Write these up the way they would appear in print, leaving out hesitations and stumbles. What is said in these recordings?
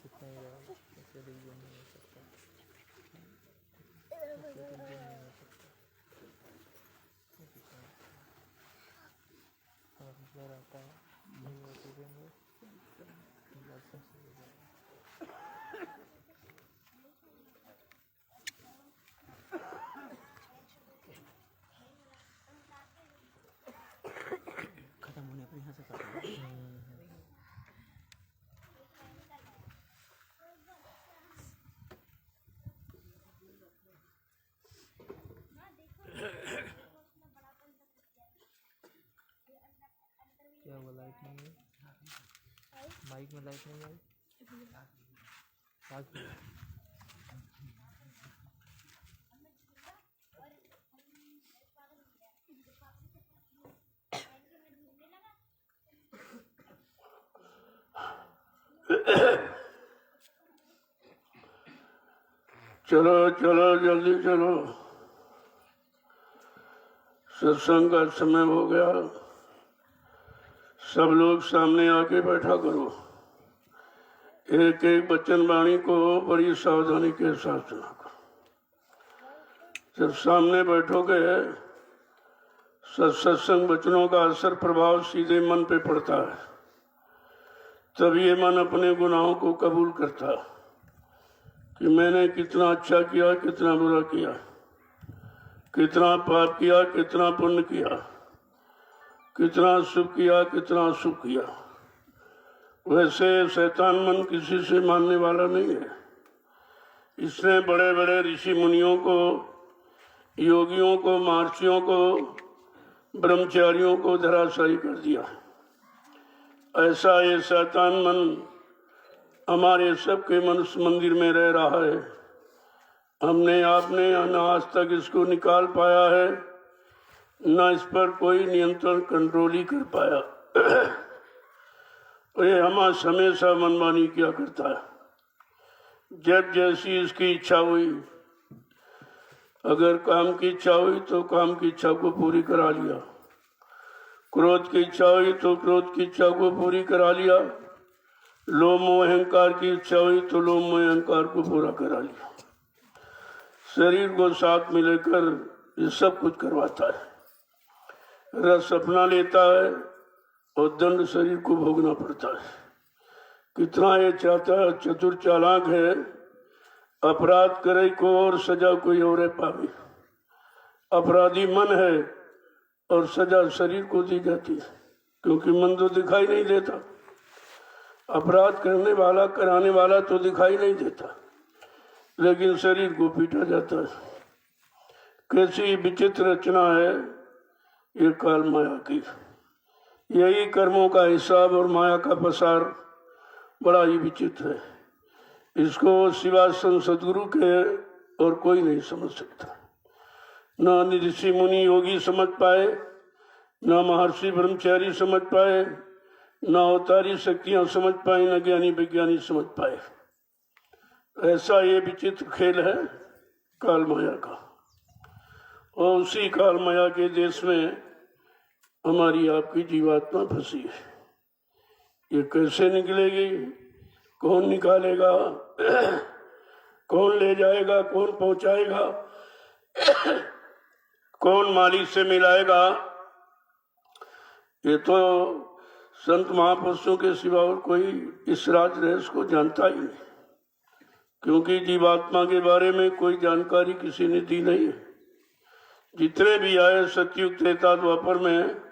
कुछ नहीं रहेगा, ऐसे रिलीजन नहीं हो सकता, ऐसे रिलीजन नहीं हो सकता। और घर आता है भगवती देंगे दर्शन से हो जाएगा। खत्म होने पर यहाँ से काट लो। क्या हुआ, लाइट नहीं है? माइक में लाइट नहीं आई? आ गई। चलो चलो जल्दी चलो, सत्संग का समय हो गया। सब लोग सामने आके बैठा करो। एक एक वचन वाणी को बड़ी सावधानी के साथ सुना करो। जब सामने बैठोगे सत्संग वचनों का असर प्रभाव सीधे मन पे पड़ता है, तब ये मन अपने गुनाहों को कबूल करता है कि मैंने कितना अच्छा किया, कितना बुरा किया, कितना पाप किया, कितना पुण्य किया, कितना सुख किया, कितना अशुभ किया। वैसे शैतान मन किसी से मानने वाला नहीं है। इसने बड़े बड़े ऋषि मुनियों को, योगियों को, महर्षियों को, ब्रह्मचारियों को धराशायी कर दिया। ऐसा ये शैतान मन हमारे सबके मनुष्य मंदिर में रह रहा है। हमने आपने न आज तक इसको निकाल पाया है, न इस पर कोई नियंत्रण कंट्रोल ही कर पाया। ये हमेशा मनमानी किया करता है। जब जैसी इसकी इच्छा हुई, अगर काम की इच्छा हुई तो काम की इच्छा को पूरी करा लिया, क्रोध की इच्छा हुई तो क्रोध की इच्छा को पूरी करा लिया, लोभ मोह अहंकार की इच्छा हुई तो लोभ मोह अहंकार को पूरा करा लिया। शरीर को साथ में लेकर ये सब कुछ करवाता है। रस अपना लेता है और दंड शरीर को भोगना पड़ता है। कितना ये चाहता है, चतुर चालाक है, अपराध करे को और सजा कोई और पावे। अपराधी मन है और सजा शरीर को दी जाती है, क्योंकि मन तो दिखाई नहीं देता। अपराध करने वाला, कराने वाला तो दिखाई नहीं देता, लेकिन शरीर को पीटा जाता है। कैसी विचित्र रचना है ये काल माया की। यही कर्मों का हिसाब और माया का पसार बड़ा ही विचित्र है। इसको सिवा सदगुरु के और कोई नहीं समझ सकता। न ऋषि मुनि योगी समझ पाए, न महर्षि ब्रह्मचारी समझ पाए, न अवतारी शक्तियां समझ पाए, न ज्ञानी विज्ञानी समझ पाए। ऐसा ये विचित्र खेल है काल माया का। और उसी काल माया के देश में हमारी आपकी जीवात्मा फंसी है। ये कैसे निकलेगी, कौन निकालेगा, कौन ले जाएगा, कौन पहुंचाएगा, कौन मालिक से मिलाएगा, ये तो संत महापुरुषों के सिवा और कोई इस राज रहस्य को जानता ही नहीं, क्योंकि जीवात्मा के बारे में कोई जानकारी किसी ने दी नहीं है। जितने भी आए सतयुग त्रेता द्वापर में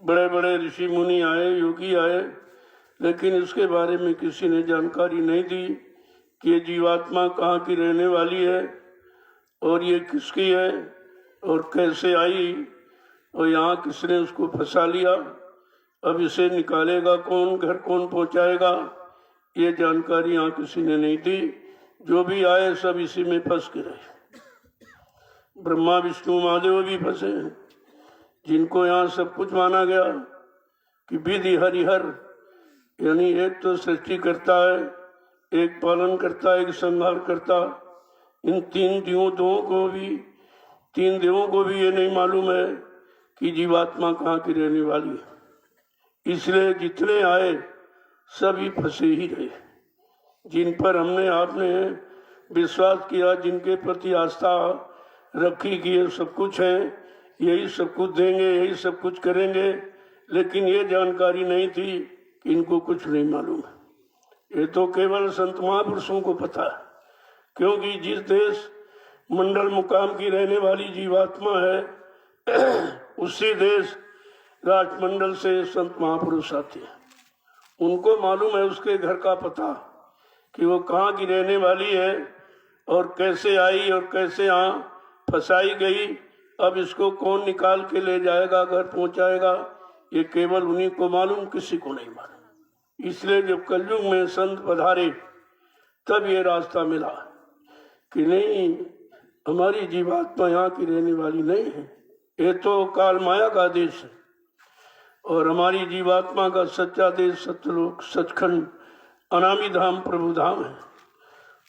बड़े बड़े ऋषि मुनि आए, योगी आए, लेकिन इसके बारे में किसी ने जानकारी नहीं दी कि ये जीवात्मा कहाँ की रहने वाली है और ये किसकी है और कैसे आई और यहाँ किसने उसको फंसा लिया। अब इसे निकालेगा कौन, घर कौन पहुँचाएगा, ये जानकारी यहाँ किसी ने नहीं दी। जो भी आए सब इसी में फंस के रहे। ब्रह्मा विष्णु महादेव भी फंसे हैं, जिनको यहाँ सब कुछ माना गया कि विधि हरिहर, यानी एक तो सृष्टि करता है, एक पालन करता है, एक संहार करता। इन तीन देवों को भी ये नहीं मालूम है कि जीवात्मा कहाँ की रहने वाली है। इसलिए जितने आए सभी फंसे ही रहे। जिन पर हमने आपने विश्वास किया, जिनके प्रति आस्था रखी कि ये सब कुछ है, यही सब कुछ देंगे, यही सब कुछ करेंगे, लेकिन ये जानकारी नहीं थी कि इनको कुछ नहीं मालूम है। ये तो केवल संत महापुरुषों को पता है, क्योंकि जिस देश मंडल मुकाम की रहने वाली जीवात्मा है उसी देश राजमंडल से संत महापुरुष आते हैं। उनको मालूम है उसके घर का पता कि वो कहाँ की रहने वाली है और कैसे आई और कैसे यहाँ फंसाई गई। अब इसको कौन निकाल के ले जाएगा, घर पहुंचाएगा, ये केवल उन्हीं को मालूम, किसी को नहीं मालूम। इसलिए जब कलयुग में संत पधारे तब ये रास्ता मिला कि नहीं, हमारी जीवात्मा यहाँ की रहने वाली नहीं है, ये तो काल माया का देश है और हमारी जीवात्मा का सच्चा देश सत्यलोक सचखंड अनामी धाम प्रभु धाम है।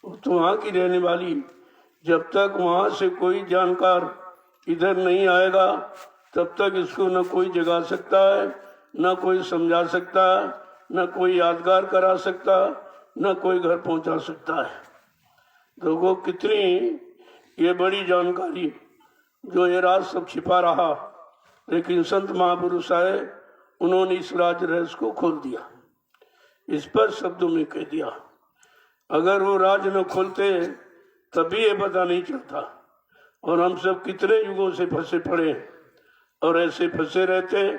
वो तो वहाँ की रहने वाली, जब तक वहाँ से कोई जानकार इधर नहीं आएगा तब तक इसको न कोई जगा सकता है, न कोई समझा सकता है, न कोई यादगार करा सकता, न कोई घर पहुंचा सकता है। देखो कितनी ये बड़ी जानकारी जो ये राज सब छिपा रहा, लेकिन संत महापुरुष आए, उन्होंने इस राज रहस्य को खोल दिया, इस पर शब्दों में कह दिया। अगर वो राज न खोलते तभी ये पता नहीं चलता, और हम सब कितने युगों से फंसे पड़े और ऐसे फंसे रहते,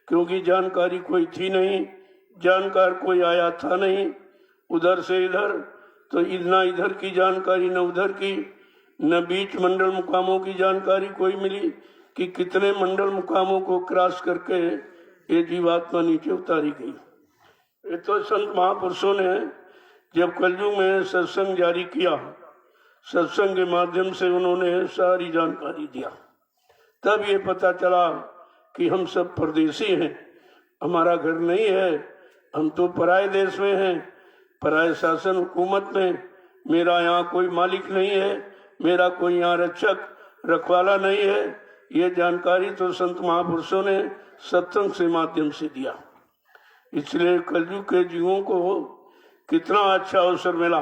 क्योंकि जानकारी कोई थी नहीं, जानकार कोई आया था नहीं। उधर से इधर तो न इधर की जानकारी न उधर की, न बीच मंडल मुकामों की जानकारी कोई मिली कि कितने मंडल मुकामों को क्रॉस करके ये जीवात्मा नीचे उतारी गई। ये तो संत महापुरुषों ने जब कलयुग में सत्संग जारी किया, सत्संग के माध्यम से उन्होंने सारी जानकारी दिया, तब ये पता चला कि हम सब परदेसी हैं, हमारा घर नहीं है, हम तो पराये देश में हैं, पराये शासन हुकूमत में, मेरा यहाँ कोई मालिक नहीं है, मेरा कोई यहाँ रक्षक रखवाला नहीं है। ये जानकारी तो संत महापुरुषों ने सत्संग से माध्यम से दिया। इसलिए कलयुग के जीवों को कितना अच्छा अवसर मिला।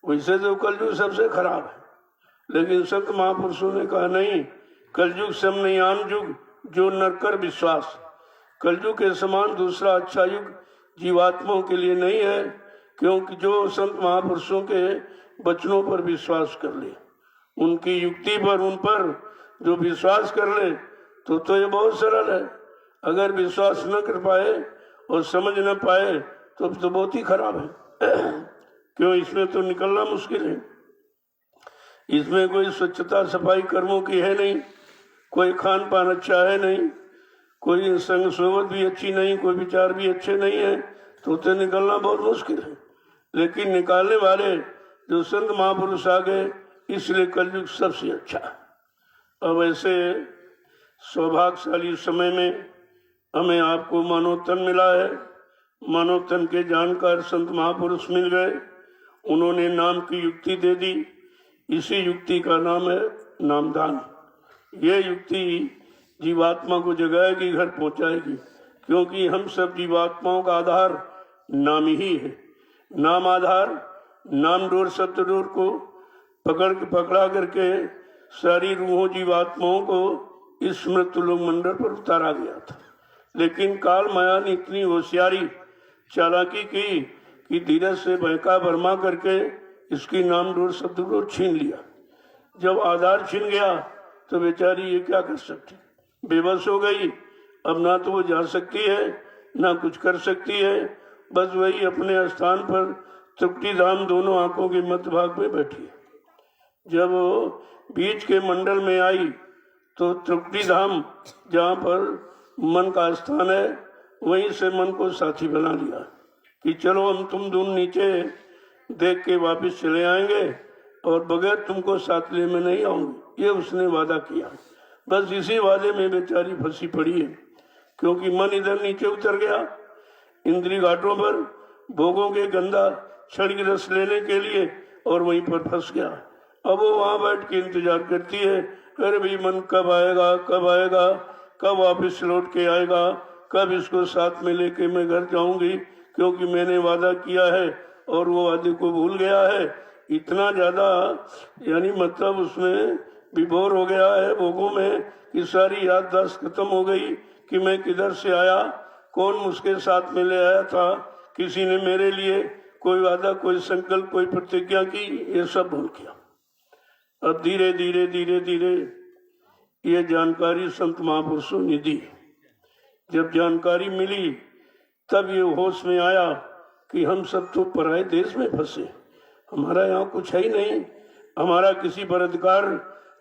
वैसे तो कलयुग सबसे खराब है, लेकिन संत महापुरुषों ने कहा नहीं, कलयुग समनयान युग जो नर कर विश्वास, कलयुग के समान दूसरा अच्छा युग जीवात्माओं के लिए नहीं है, क्योंकि जो संत महापुरुषों के वचनों पर विश्वास कर ले, उनकी युक्ति पर, उन पर जो विश्वास कर ले तो ये बहुत सरल है। अगर विश्वास न कर पाए और समझ न पाए तो बहुत ही खराब है। क्यों, इसमें तो निकलना मुश्किल है। इसमें कोई स्वच्छता सफाई कर्मों की है नहीं, कोई खान पान अच्छा है नहीं, कोई संग सोबत भी अच्छी नहीं, कोई विचार भी अच्छे नहीं है, तो निकलना बहुत मुश्किल है। लेकिन निकालने वाले जो संत महापुरुष आ गए, इसलिए कलयुग सबसे अच्छा। अब ऐसे सौभाग्यशाली समय में हमें आपको मानव तन मिला है। मानव तन के जानकार संत महापुरुष मिल गए, उन्होंने नाम की युक्ति दे दी। इसी युक्ति का नाम है नामदान। ये युक्ति जीवात्मा को जगाएगी, घर पहुंचाएगी, क्योंकि हम सब जीवात्माओं का आधार नाम ही है। नाम आधार, नाम डोर सत्य डोर को पकड़ा करके सारी रूहों जीवात्माओं को इस मृत्यु लोक मंडल पर उतारा गया था। लेकिन काल माया ने इतनी होशियारी चालाकी की कि धीरज से बहका भरमा करके इसकी नाम डोर शब्द डोर छीन लिया। जब आधार छीन गया तो बेचारी ये क्या कर सकती, बेबस हो गई। अब ना तो वो जा सकती है ना कुछ कर सकती है, बस वही अपने स्थान पर तृप्ति धाम दोनों आंखों के मध्य भाग में बैठी है। जब वो बीच के मंडल में आई तो तृप्ति धाम जहाँ पर मन का स्थान है, वहीं से मन को साथी बना लिया कि चलो हम तुम दोनों नीचे देख के वापस चले आएंगे और बगैर तुमको साथ ले मैं नहीं आऊंगी। ये उसने वादा किया। बस इसी वादे में बेचारी फंसी पड़ी है, क्योंकि मन इधर नीचे उतर गया इंद्री घाटों पर भोगों के गंदा क्षणिक रस लेने के लिए, और वहीं पर फंस गया। अब वो वहां बैठ के इंतजार करती है, अरे भाई मन कब आएगा, कब आएगा, कब वापस लौट के आएगा, कब इसको साथ में लेके मैं घर जाऊंगी, क्योंकि मैंने वादा किया है और वो वादे को भूल गया है। इतना ज्यादा यानी मतलब उसमें विभोर हो गया है भोगों में कि सारी याददाश्त खत्म हो गई कि मैं किधर से आया, कौन मुझके साथ में ले आया था, किसी ने मेरे लिए कोई वादा, कोई संकल्प, कोई प्रतिज्ञा की, ये सब भूल गया। अब धीरे धीरे धीरे धीरे ये जानकारी संत महापुरुषों ने दी। जब जानकारी मिली तब ये होश में आया कि हम सब तो पराये देश में फंसे, हमारा यहाँ कुछ है ही नहीं, हमारा किसी पर अधिकार,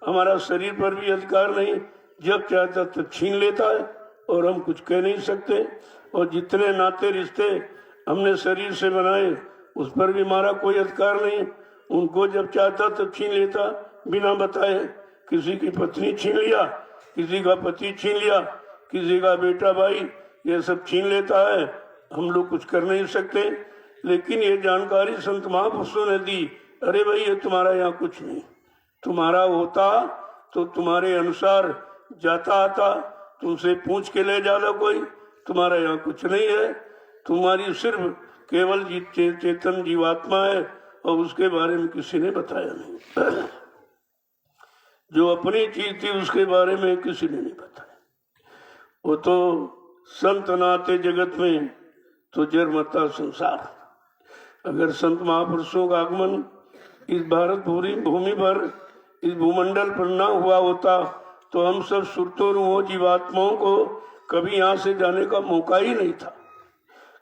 हमारा शरीर पर भी अधिकार नहीं, जब चाहता तब छीन लेता है और हम कुछ कह नहीं सकते। और जितने नाते रिश्ते हमने शरीर से बनाए उस पर भी हमारा कोई अधिकार नहीं, उनको जब चाहता तब छीन लेता बिना बताए। किसी की पत्नी छीन लिया, किसी का पति छीन लिया, किसी का बेटा भाई, ये सब छीन लेता है, हम लोग कुछ कर नहीं सकते। लेकिन ये जानकारी संत महापुरुषों ने दी, अरे भाई ये तुम्हारा यहाँ कुछ नहीं, तुम्हारा होता तो तुम्हारे अनुसार जाता आता, तुमसे पूछ के ले जाता कोई, तुम्हारा यहाँ कुछ नहीं है, तुम्हारी सिर्फ केवल चेतन जीवात्मा है और उसके बारे में किसी ने बताया नहीं। जो अपनी चीज थी उसके बारे में किसी ने नहीं बताया। वो तो संत नाते जगत में तो जरमता संसार। अगर संत महापुरुषों का आगमन इस भारत भूमि पर, इस भूमंडल पर न हुआ होता तो हम सब सुरतों रूहों जीवात्माओं को कभी यहाँ से जाने का मौका ही नहीं था।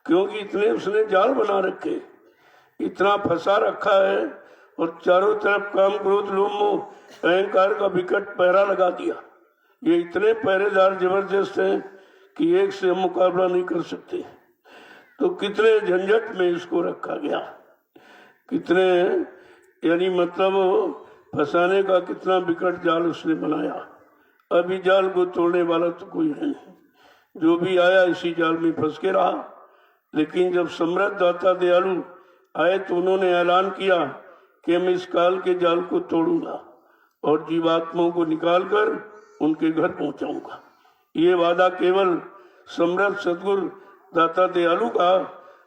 क्योंकि इतने उसने जाल बना रखे, इतना फंसा रखा है और चारों तरफ काम, क्रोध, लोभ, मोह, अहंकार का विकट पहरा लगा दिया। ये इतने पहरेदार जबरदस्त हैं कि एक से हम मुकाबला नहीं कर सकते। तो कितने झंझट में इसको रखा गया, कितने यानी मतलब फंसाने का कितना विकट जाल उसने बनाया। अभी जाल को तोड़ने वाला तो कोई नहीं, जो भी आया इसी जाल में फंस के रहा। लेकिन जब सम्राट दाता दयालु आए तो उन्होंने ऐलान किया कि मैं इस काल के जाल को तोड़ूंगा और जीवात्माओं को निकालकर उनके घर पहुंचाऊंगा। ये वादा केवल सम्राट सदगुरु दाता दयालु का,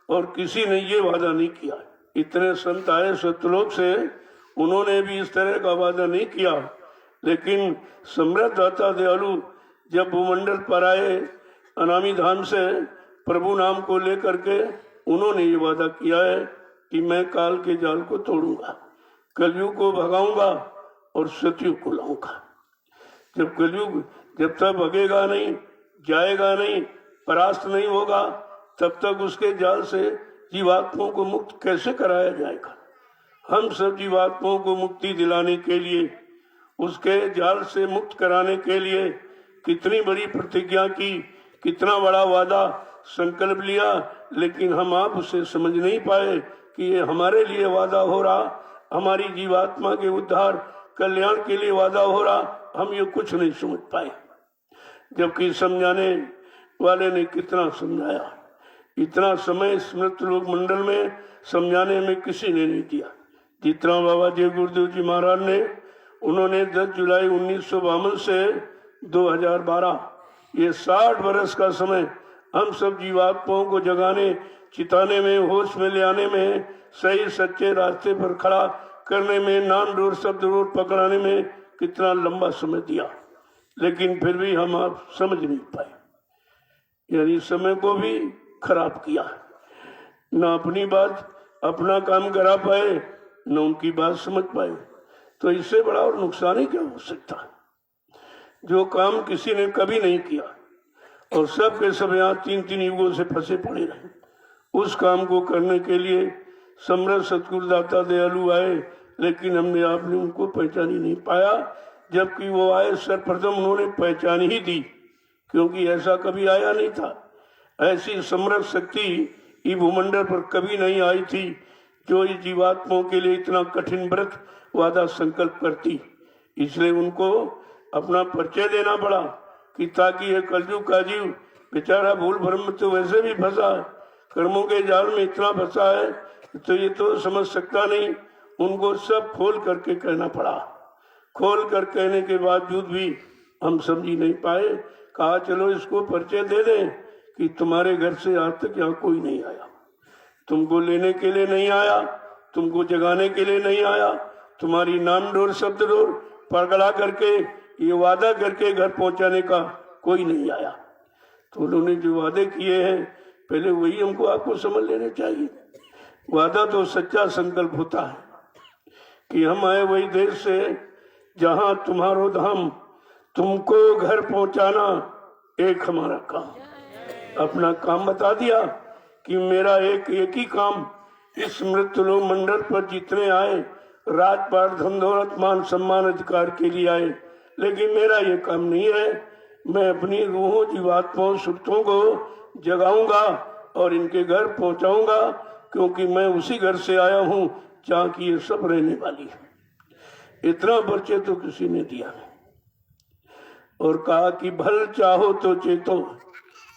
और किसी ने ये वादा नहीं किया। इतने संत आए सतलोक से, उन्होंने भी इस तरह का वादा नहीं किया। लेकिन सम्राट दाता दयालु जब भूमंडल पर आए अनामी धाम से प्रभु नाम को लेकर के, उन्होंने ये वादा किया है कि मैं काल के जाल को तोड़ूंगा, कलयुग को भगाऊंगा और सतयुग को लाऊंगा। जब कलयुग जब तक भगेगा नहीं, जाएगा नहीं, परास्त नहीं होगा, तब तक उसके जाल से जीवात्माओं को मुक्त कैसे कराया जाएगा। हम सब जीवात्माओं को मुक्ति दिलाने के लिए, उसके जाल से मुक्त कराने के लिए कितनी बड़ी प्रतिज्ञा की, कितना बड़ा वादा संकल्प लिया, लेकिन हम आप उसे समझ नहीं पाए कि ये हमारे लिए वादा हो रहा, हमारी जीवात्मा के उद्धार कल्याण के लिए वादा हो रहा। हम ये कुछ नहीं समझ पाए, जबकि समझाने वाले ने कितना समझाया। इतना समय स्मृत लोक मंडल में समझाने में किसी ने नहीं दिया जितना बाबा जय गुरुदेव जी महाराज ने। उन्होंने 10 जुलाई 1952 से 2012, ये 60 वर्ष का समय हम सब जीवात्माओं को जगाने, चिताने में, होश में ले आने में, सही सच्चे रास्ते पर खड़ा करने में, नाम डोर शब्द रोड पकड़ाने में कितना लंबा समय दिया। लेकिन फिर भी हम आप समझ नहीं पाए, यानी समय को भी खराब किया। न अपनी बात, अपना काम करा पाए, न उनकी बात समझ पाए। तो इससे बड़ा और नुकसान ही क्या हो सकता है। जो काम किसी ने कभी नहीं किया और सब के सब यहाँ 3-3 युगों से फंसे पड़े रहे, उस काम को करने के लिए सम्राट सतगुरु दाता दयालु आए, लेकिन हमने आपने उनको पहचान ही नहीं पाया। जबकि वो आए सर्वप्रथम उन्होंने पहचान ही दी, क्योंकि ऐसा कभी आया नहीं था। ऐसी समर्थ शक्ति ये भूमंडल पर कभी नहीं आई थी जो इस जीवात्माओं के लिए इतना कठिन व्रत वादा संकल्प करती। इसलिए उनको अपना परिचय देना पड़ा कि ताकि ये कलयुग का जीव बेचारा भूल भ्रम में तो वैसे भी फंसा है, कर्मों के जाल में इतना फंसा है तो ये तो समझ सकता नहीं। उनको सब खोल करके कहना पड़ा। खोल कर कहने के बावजूद भी हम समझ नहीं पाए। कहा चलो इसको परिचय दे दें कि तुम्हारे घर से आज तक यहाँ कोई नहीं आया, तुमको लेने के लिए नहीं आया, तुमको जगाने के लिए नहीं आया, तुम्हारी नाम डोर शब्द डोर पगड़ा करके ये वादा करके घर पहुंचाने का कोई नहीं आया। तो उन्होंने जो वादे किए हैं पहले वही हमको आपको समझ लेने चाहिए। वादा तो सच्चा संकल्प होता है कि हम आए वही देश से जहां तुम्हारो धाम, तुमको घर पहुंचाना एक हमारा काम। अपना काम बता दिया कि मेरा एक ही काम, इस मृत्युलोक मंडल पर जितने आए राजपाट धन दौलत मान सम्मान अधिकार के लिए आए, लेकिन मेरा ये काम नहीं है। मैं अपनी रूहों जीवात्माओं सुरतों को जगाऊंगा और इनके घर पहुंचाऊंगा, क्योंकि मैं उसी घर से आया हूं जहां की ये सब रहने वाली है। इतना परिचय तो किसी ने दिया नहीं। और कहा कि भल चाहो तो चेतो,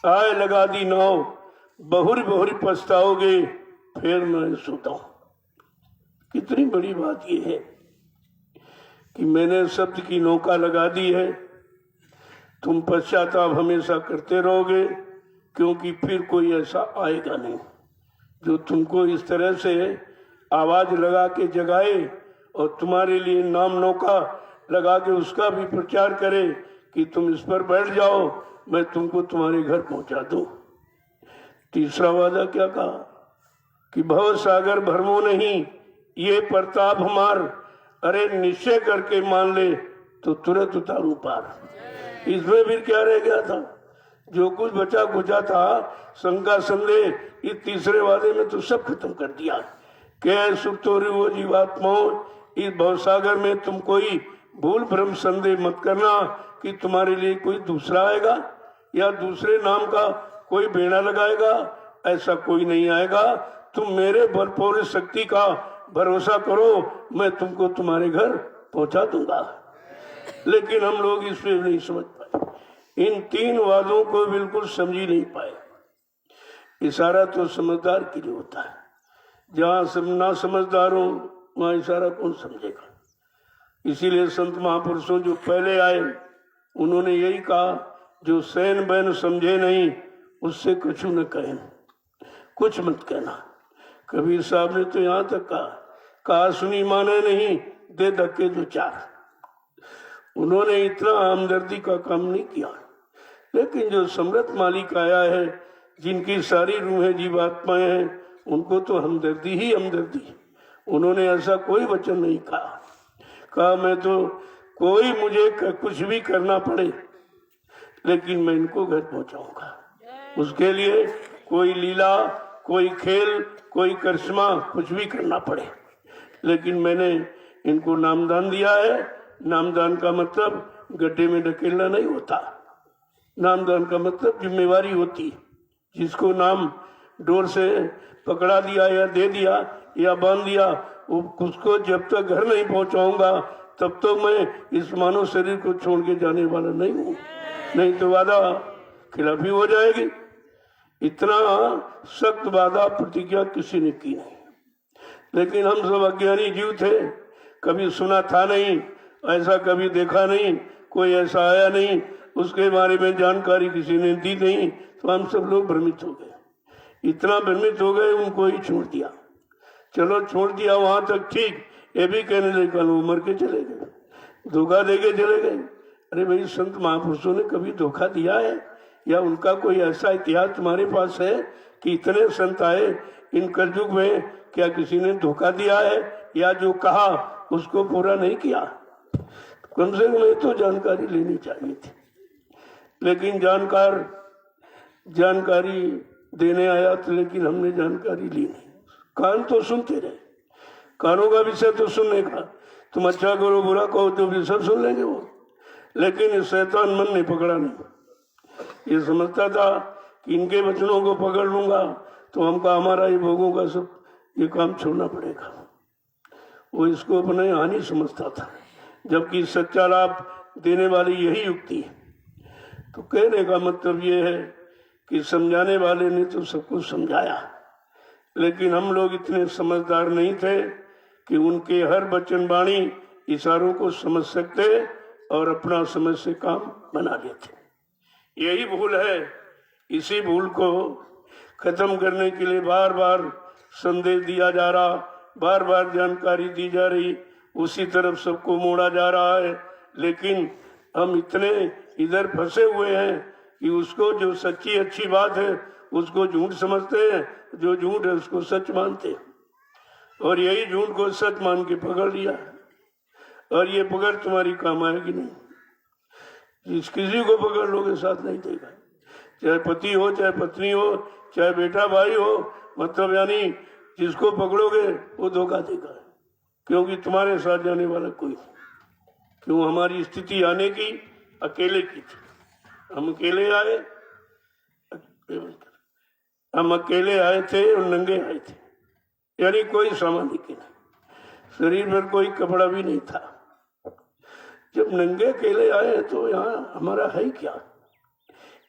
आए लगा दी नाव, बहुरी बहुरी पछताओगे फिर मैं सोता हूं। कितनी बड़ी बात यह है कि मैंने शब्द की नौका लगा दी है, तुम पश्चाताप हमेशा करते रहोगे, क्योंकि फिर कोई ऐसा आएगा नहीं जो तुमको इस तरह से आवाज लगा के जगाए और तुम्हारे लिए नाम नौका लगा के उसका भी प्रचार करे कि तुम इस पर बैठ जाओ, मैं तुमको तुम्हारे घर पहुंचा दूं। तीसरा वादा क्या कहा कि भव सागर भरमो नहीं, ये प्रताप हमार, अरे निश्चय करके मान ले तो तुरंत उतारू पार। इसमें फिर क्या रह गया था? जो कुछ बचा खुचा था, शंका संदेह, इस तीसरे वादे में तो सब खत्म कर दिया। क्या सुख तोरी वो जीवात्माओं, इस भवसागर में तुम कोई भूल भ्रम संदेह मत करना कि तुम्हारे लिए कोई दूसरा आएगा या दूसरे नाम का कोई बेड़ा लगाएगा। ऐसा कोई नहीं आएगा। तुम मेरे भरपूर शक्ति का भरोसा करो, मैं तुमको तुम्हारे घर पहुंचा दूंगा। लेकिन हम लोग इसमें नहीं समझ पाए, इन तीन वादों को बिल्कुल समझ ही नहीं पाए। इशारा तो समझदार के लिए होता है, जहां सब ना समझदार हो वहां इशारा कौन समझेगा। इसीलिए संत महापुरुषों जो पहले आए उन्होंने यही कहा, जो सैन बैन समझे नहीं उससे कुछ न कहें, कुछ मत कहना। कबीर साहब ने तो यहाँ तक कहा सुनी माने नहीं, दे धक्के दो चार। उन्होंने इतना हमदर्दी का काम नहीं किया। लेकिन जो समृत मालिक आया है, जिनकी सारी रूहें जीवात्माएं हैं, उनको तो हमदर्दी ही हमदर्दी। उन्होंने ऐसा कोई वचन नहीं कहा मैं तो कोई मुझे कुछ भी करना पड़े लेकिन मैं इनको घर पहुंचाऊंगा। उसके लिए कोई लीला, कोई खेल, कोई करिश्मा, कुछ भी करना पड़े, लेकिन मैंने इनको नामदान दिया है। नामदान का मतलब गड्ढे में ढकेलना नहीं होता। नामदान का मतलब जिम्मेवारी होती। जिसको नाम डोर से पकड़ा दिया या दे दिया या बांध दिया, उसको जब तक घर नहीं पहुंचाऊंगा तब तो मैं इस मानव शरीर को छोड़ के जाने वाला नहीं हूँ, नहीं तो वादा खिलाफी हो जाएगी। इतना सख्त वादा प्रतिज्ञा किसी ने की नहीं। लेकिन हम सब अज्ञानी जीव थे, कभी सुना था नहीं, ऐसा कभी देखा नहीं, कोई ऐसा आया नहीं, उसके बारे में जानकारी किसी ने दी नहीं, तो हम सब लोग भ्रमित हो गए। इतना भ्रमित हो गए उनको ही छोड़ दिया। चलो छोड़ दिया वहां तक ठीक, ये भी कहने लगे कल वो मर के चले गए, धोखा दे के चले गए। अरे भाई, संत महापुरुषों ने कभी धोखा दिया है या उनका कोई ऐसा इतिहास तुम्हारे पास है कि इतने संत आए इन कलयुग में, क्या किसी ने धोखा दिया है या जो कहा उसको पूरा नहीं किया? कम से कम तो जानकारी लेनी चाहिए थी। लेकिन जानकारी देने आया तो, लेकिन हमने जानकारी ली नहीं। कान तो सुनते रहे, कानों का विषय तो सुनने का, तुम अच्छा करो बुरा कहो तो भी सब सुन लेंगे वो। लेकिन शैतान मन ने पकड़ा नहीं। ये समझता था कि इनके वचनों को पकड़ लूंगा तो हमका हमारा ये भोगों का सब ये काम छोड़ना पड़ेगा। वो इसको अपने हानि समझता था, जबकि सच्चा लाभ देने वाली यही युक्ति है। तो कहने का मतलब ये है कि समझाने वाले ने तो सब कुछ समझाया, लेकिन हम लोग इतने समझदार नहीं थे कि उनके हर वचन वाणी इशारों को समझ सकते और अपना समझ से काम बना लेते। यही भूल है। इसी भूल को खत्म करने के लिए बार बार संदेश दिया जा रहा, बार बार जानकारी दी जा रही, उसी तरफ सबको मोड़ा जा रहा है। लेकिन हम इतने इधर फंसे हुए हैं कि उसको जो सच्ची अच्छी बात है उसको झूठ समझते हैं, जो झूठ है उसको सच मानते हैं। और यही झूठ को सच मान के पकड़ लिया है। और ये पकड़ तुम्हारी काम आएगी नहीं। जिस किसी को पकड़ लोगे साथ नहीं देगा, चाहे पति हो, चाहे पत्नी हो, चाहे बेटा भाई हो, मतलब यानी जिसको पकड़ोगे वो धोखा देगा, क्योंकि तुम्हारे साथ जाने वाला कोई नहीं। क्यों? हमारी स्थिति आने की अकेले की थी। हम अकेले आए, हम अकेले आए थे और नंगे आए थे, यानी कोई सामान नहीं, शरीर पर कोई कपड़ा भी नहीं था। जब नंगे अकेले आए तो यहाँ हमारा है क्या?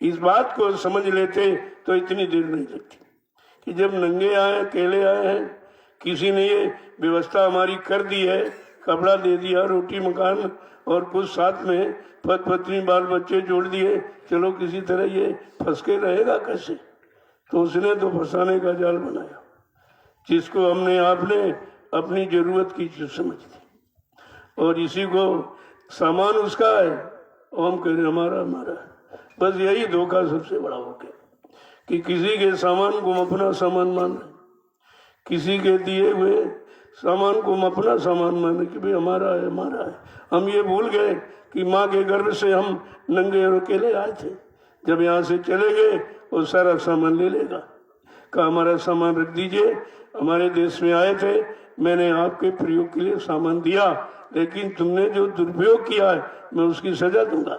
इस बात को समझ लेते तो इतनी देर नहीं लगती कि जब नंगे आए, अकेले आए हैं, किसी ने ये व्यवस्था हमारी कर दी है, कपड़ा दे दिया, रोटी मकान और कुछ साथ में पति पत्नी बाल बच्चे जोड़ दिए, चलो किसी तरह ये फंस के रहेगा कैसे? तो उसने तो फंसाने का जाल बनाया, जिसको हमने आपने अपनी जरूरत की चीज समझ ली और इसी को सामान उसका है और हम कह रहे हमारा हमारा है। बस यही धोखा सबसे बड़ा हो गया कि किसी के सामान को हम अपना सामान मान रहे, किसी के दिए हुए सामान को हम अपना सामान माने कि भाई हमारा है हमारा है। हम ये भूल गए कि माँ के गर्भ से हम नंगे और अकेले आए थे। जब यहाँ से चले गए वो सारा सामान ले लेगा। कहा हमारा सामान रख दीजिए, हमारे देश में आए थे, मैंने आपके प्रयोग के लिए सामान दिया, लेकिन तुमने जो दुरुपयोग किया है मैं उसकी सजा दूंगा।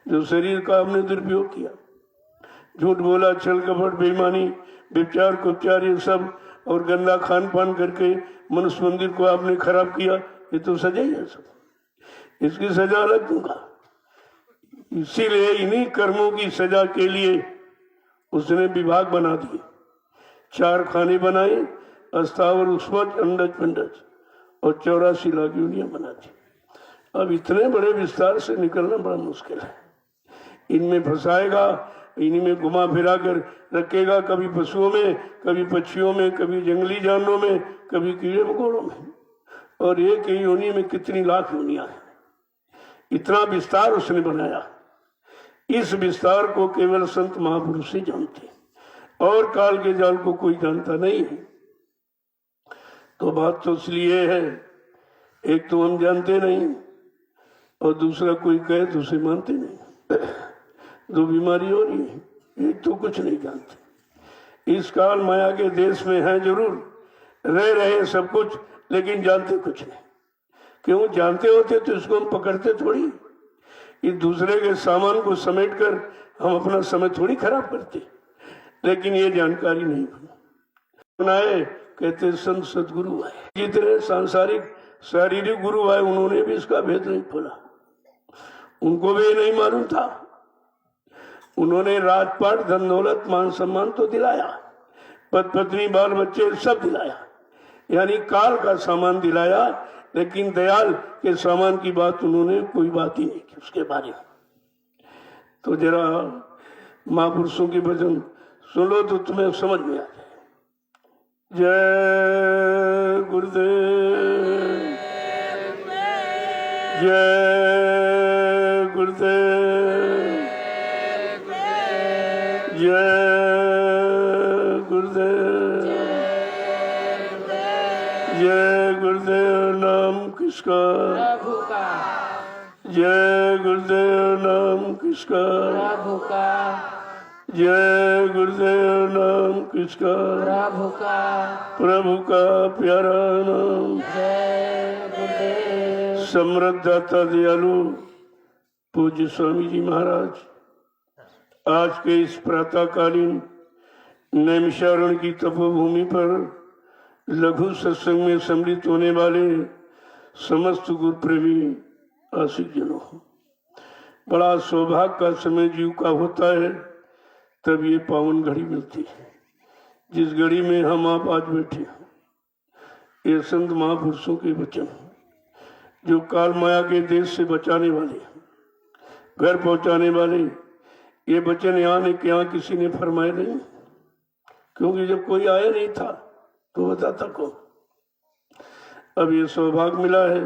जो शरीर का हमने दुरुपयोग किया, झूठ बोला, छल कपट, बेईमानी, व्यभिचार कुपचार, ये सब और गंदा खान पान करके मनुष्य मंदिर को आपने खराब किया, ये तो सजा ही है सब, इसकी सजा अलग दूंगा। इसीलिए इन्हीं कर्मों की सजा के लिए उसने विभाग बना दिए, 4 खाने बनाए, अस्थावर, उस्मत, अंडज, पिंडज और 84 लाख यूनियां बना दी। अब इतने बड़े विस्तार से निकलना बड़ा मुश्किल है। इनमें फंसाएगा, इन्हीं में घुमा फिरा कर रखेगा, कभी पशुओं में, कभी पक्षियों में, कभी जंगली जानवरों में, कभी कीड़े मकोड़ों में, और एक ही योनि में कितनी लाख योनियां हैं। इतना विस्तार उसने बनाया। इस विस्तार को केवल संत महापुरुष ही जानते, और काल के जाल को कोई जानता नहीं है। तो बात तो इसलिए है, एक तो हम जानते नहीं और दूसरा कोई कहे तो उसे मानते नहीं। 2 बीमारी हो रही है, एक तो कुछ नहीं जानते। इस काल माया के देश में है जरूर, रह रहे सब कुछ, लेकिन जानते कुछ नहीं। क्यों? जानते होते तो इसको हम पकड़ते थोड़ी। इस दूसरे के सामान को समेट कर हम अपना समय थोड़ी खराब करते, लेकिन ये जानकारी नहीं बनाए। कहते संत सदगुरु आए, जितने सांसारिक शारीरिक गुरु आए उन्होंने भी इसका भेद नहीं खोला, उनको भी नहीं मालूम था। उन्होंने राजपाट, धन दौलत, मान सम्मान तो दिलाया, पति पत्नी बाल बच्चे सब दिलाया, यानी काल का सामान दिलाया, लेकिन दयाल के सामान की बात उन्होंने कोई बात ही नहीं की उसके बारे में। तो जरा महापुरुषों के वचन सुन लो तो तुम्हें समझ में आ जाए। जय गुरुदेव, जय गुरुदेव, जय गुरुदेव, जय गुरुदेव। नाम किसका? प्रभु का। जय गुरुदेव। नाम किसका? प्रभु का। जय गुरुदेव। नाम किसका? प्रभु का। प्रभु का प्यारा नाम। जय गुरुदेव। समृद्धाता दयालु पूज्य स्वामी जी महाराज, आज के इस प्रातःकालीन नैमिषारण्य की तपोभूमि पर लघु सत्संग में सम्मिलित होने वाले समस्त गुरु प्रेमी आशिक जनों, बड़ा सौभाग्य का समय जीव का होता है, तब ये पावन घड़ी मिलती है जिस घड़ी में हम आप आज बैठे हैं। ये संत महापुरुषों के वचन जो काल माया के देश से बचाने वाले, घर पहुंचाने वाले, ये वचन यहाँ ने क्या किसी ने फरमाए नहीं, क्योंकि जब कोई आया नहीं था तो बताता कौन? अब ये सौभाग्य मिला है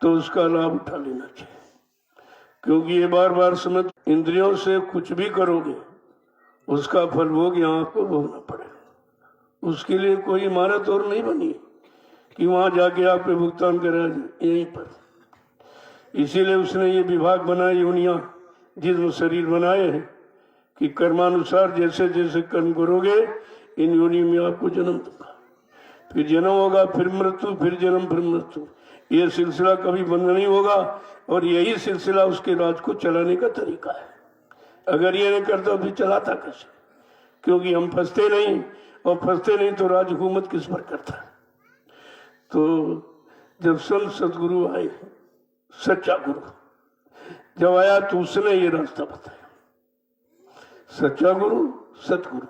तो उसका लाभ उठा लेना चाहिए, क्योंकि ये बार बार समझ इंद्रियों से कुछ भी करोगे उसका फल भोग यहाँ आपको भोगना पड़ेगा। उसके लिए कोई इमारत और नहीं बनी कि वहां जाके आप पे भुगतान करा यहीं पर। इसीलिए उसने ये विभाग बनाए, योनियां जिस्म शरीर बनाए हैं कि कर्मानुसार जैसे जैसे कर्म करोगे इन योनि में आपको जन्म दूंगा, फिर जन्म होगा, फिर मृत्यु, फिर जन्म, फिर मृत्यु। ये सिलसिला कभी बंद नहीं होगा और यही सिलसिला उसके राज को चलाने का तरीका है। अगर ये नहीं करता तो चलाता कैसे? क्योंकि हम फंसते नहीं, और फंसते नहीं तो राज हुकूमत किस पर करता है। तो जब संत सदगुरु आए, सच्चा गुरु जब आया तो उसने ये रास्ता बताया। सच्चा गुरु, सतगुरु,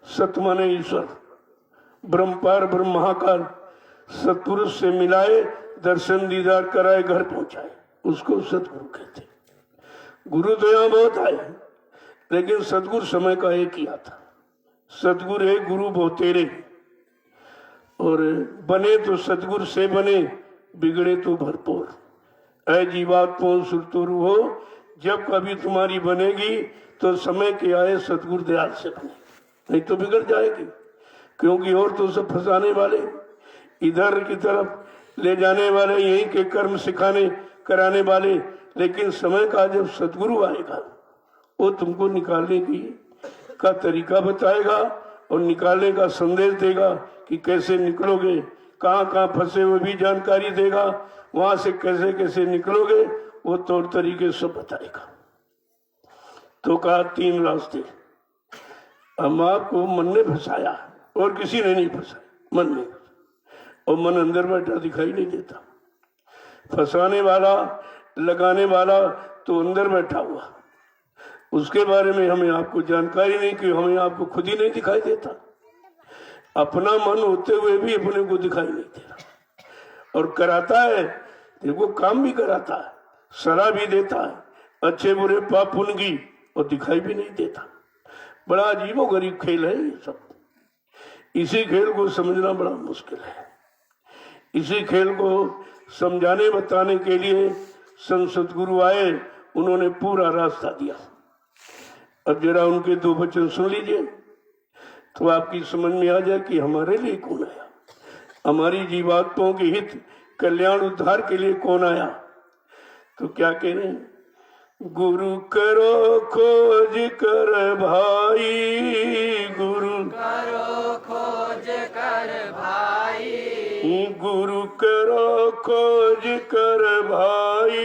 सत माने ईश्वर, ब्रह्मपार ब्रह्म महाकाल, सतपुरुष से मिलाए, दर्शन दीदार कराए, घर पहुंचाए, उसको सतगुरु कहते। गुरु तो यहाँ बहुत आए, लेकिन सतगुरु समय का एक ही आता। सतगुरु है, गुरु बहुतेरे, और बने तो सतगुरु से बने, बिगड़े तो भरपूर। ऐ जीवात्मा सुरतुरु हो, जब कभी तुम्हारी बनेगी तो समय के आए सतगुरु दयाल से बने, नहीं तो बिगड़ जाएगी। क्योंकि और तो सब फंसाने वाले, इधर की तरफ ले जाने वाले, यहीं के कर्म सिखाने कराने वाले। लेकिन समय का जब सतगुरु आएगा वो तुमको निकालने की का तरीका बताएगा और निकालने का संदेश देगा कि कैसे निकलोगे, कहाँ कहाँ फंसे हुए भी जानकारी देगा, वहां से कैसे कैसे निकलोगे वो तौर तरीके सब बताएगा। तो कहा 3 रास्ते। हम आपको मन ने फंसाया और किसी ने नहीं फंसाया, मन ने, और मन अंदर बैठा दिखाई नहीं देता। फंसाने वाला, लगाने वाला तो अंदर बैठा हुआ, उसके बारे में हमें आपको जानकारी नहीं, कि हमें आपको खुद ही नहीं दिखाई देता। अपना मन होते हुए भी अपने को दिखाई नहीं देता, और कराता है, देखो काम भी कराता है, सलाह भी देता है, अच्छे बुरे पाप पुण्य की, और दिखाई भी नहीं देता। बड़ा अजीबो गरीब खेल है ये सब। इसी खेल को समझना बड़ा मुश्किल है। इसी खेल को समझाने बताने के लिए संत सतगुरु आए, उन्होंने पूरा रास्ता दिया। अब जरा उनके 2 वचन सुन लीजिए तो आपकी समझ में आ जाए कि हमारे लिए कौन आया, हमारी जीवात्माओं के हित कल्याण उद्धार के लिए कौन आया। तो क्या कह रहे हैं? गुरु करो खोज कर भाई, गुरु करो खोज कर भाई, गुरु करो खोज कर भाई,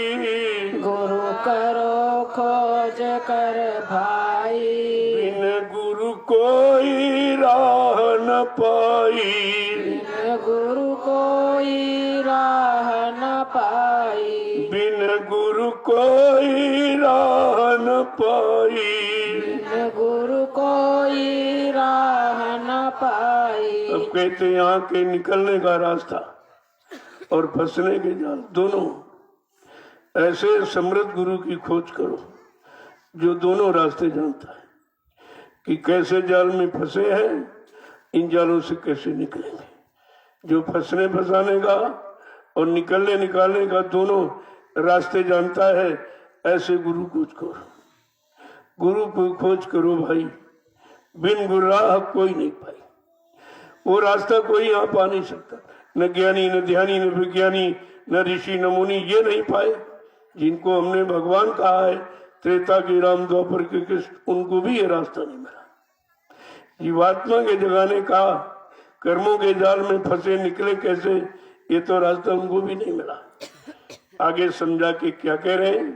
गुरु करो खोज कर भाई, बिन गुरु कोई राह न पाई, बिन गुरु कोई राह न पाई, बिन गुरु कोई राह न पाई, बिन गुरु कोई राह न पाई। अब कहते यहाँ के निकलने का रास्ता और फंसने के जाल दोनों, ऐसे समृद्ध गुरु की खोज करो जो दोनों रास्ते जानता है कि कैसे जाल में फंसे हैं, इन जालों से कैसे निकलेंगे। जो फंसने फंसाने का और निकलने निकालने का दोनों रास्ते जानता है, ऐसे गुरु खोज करो। गुरु को खोज करो भाई, बिन गुरु राह कोई नहीं पाई। वो रास्ता कोई यहाँ पा नहीं सकता, न ज्ञानी, न ध्यानी, न विज्ञानी, न ऋषि, न मुनि, ये नहीं पाए जिनको हमने भगवान कहा है। त्रेता के राम, द्वापर के कृष्ण, उनको भी ये रास्ता नहीं मिला। जीवात्मा के जगाने का, कर्मों के जाल में फंसे निकले कैसे, ये तो रास्ता उनको भी नहीं मिला। आगे समझा के क्या कह रहे हैं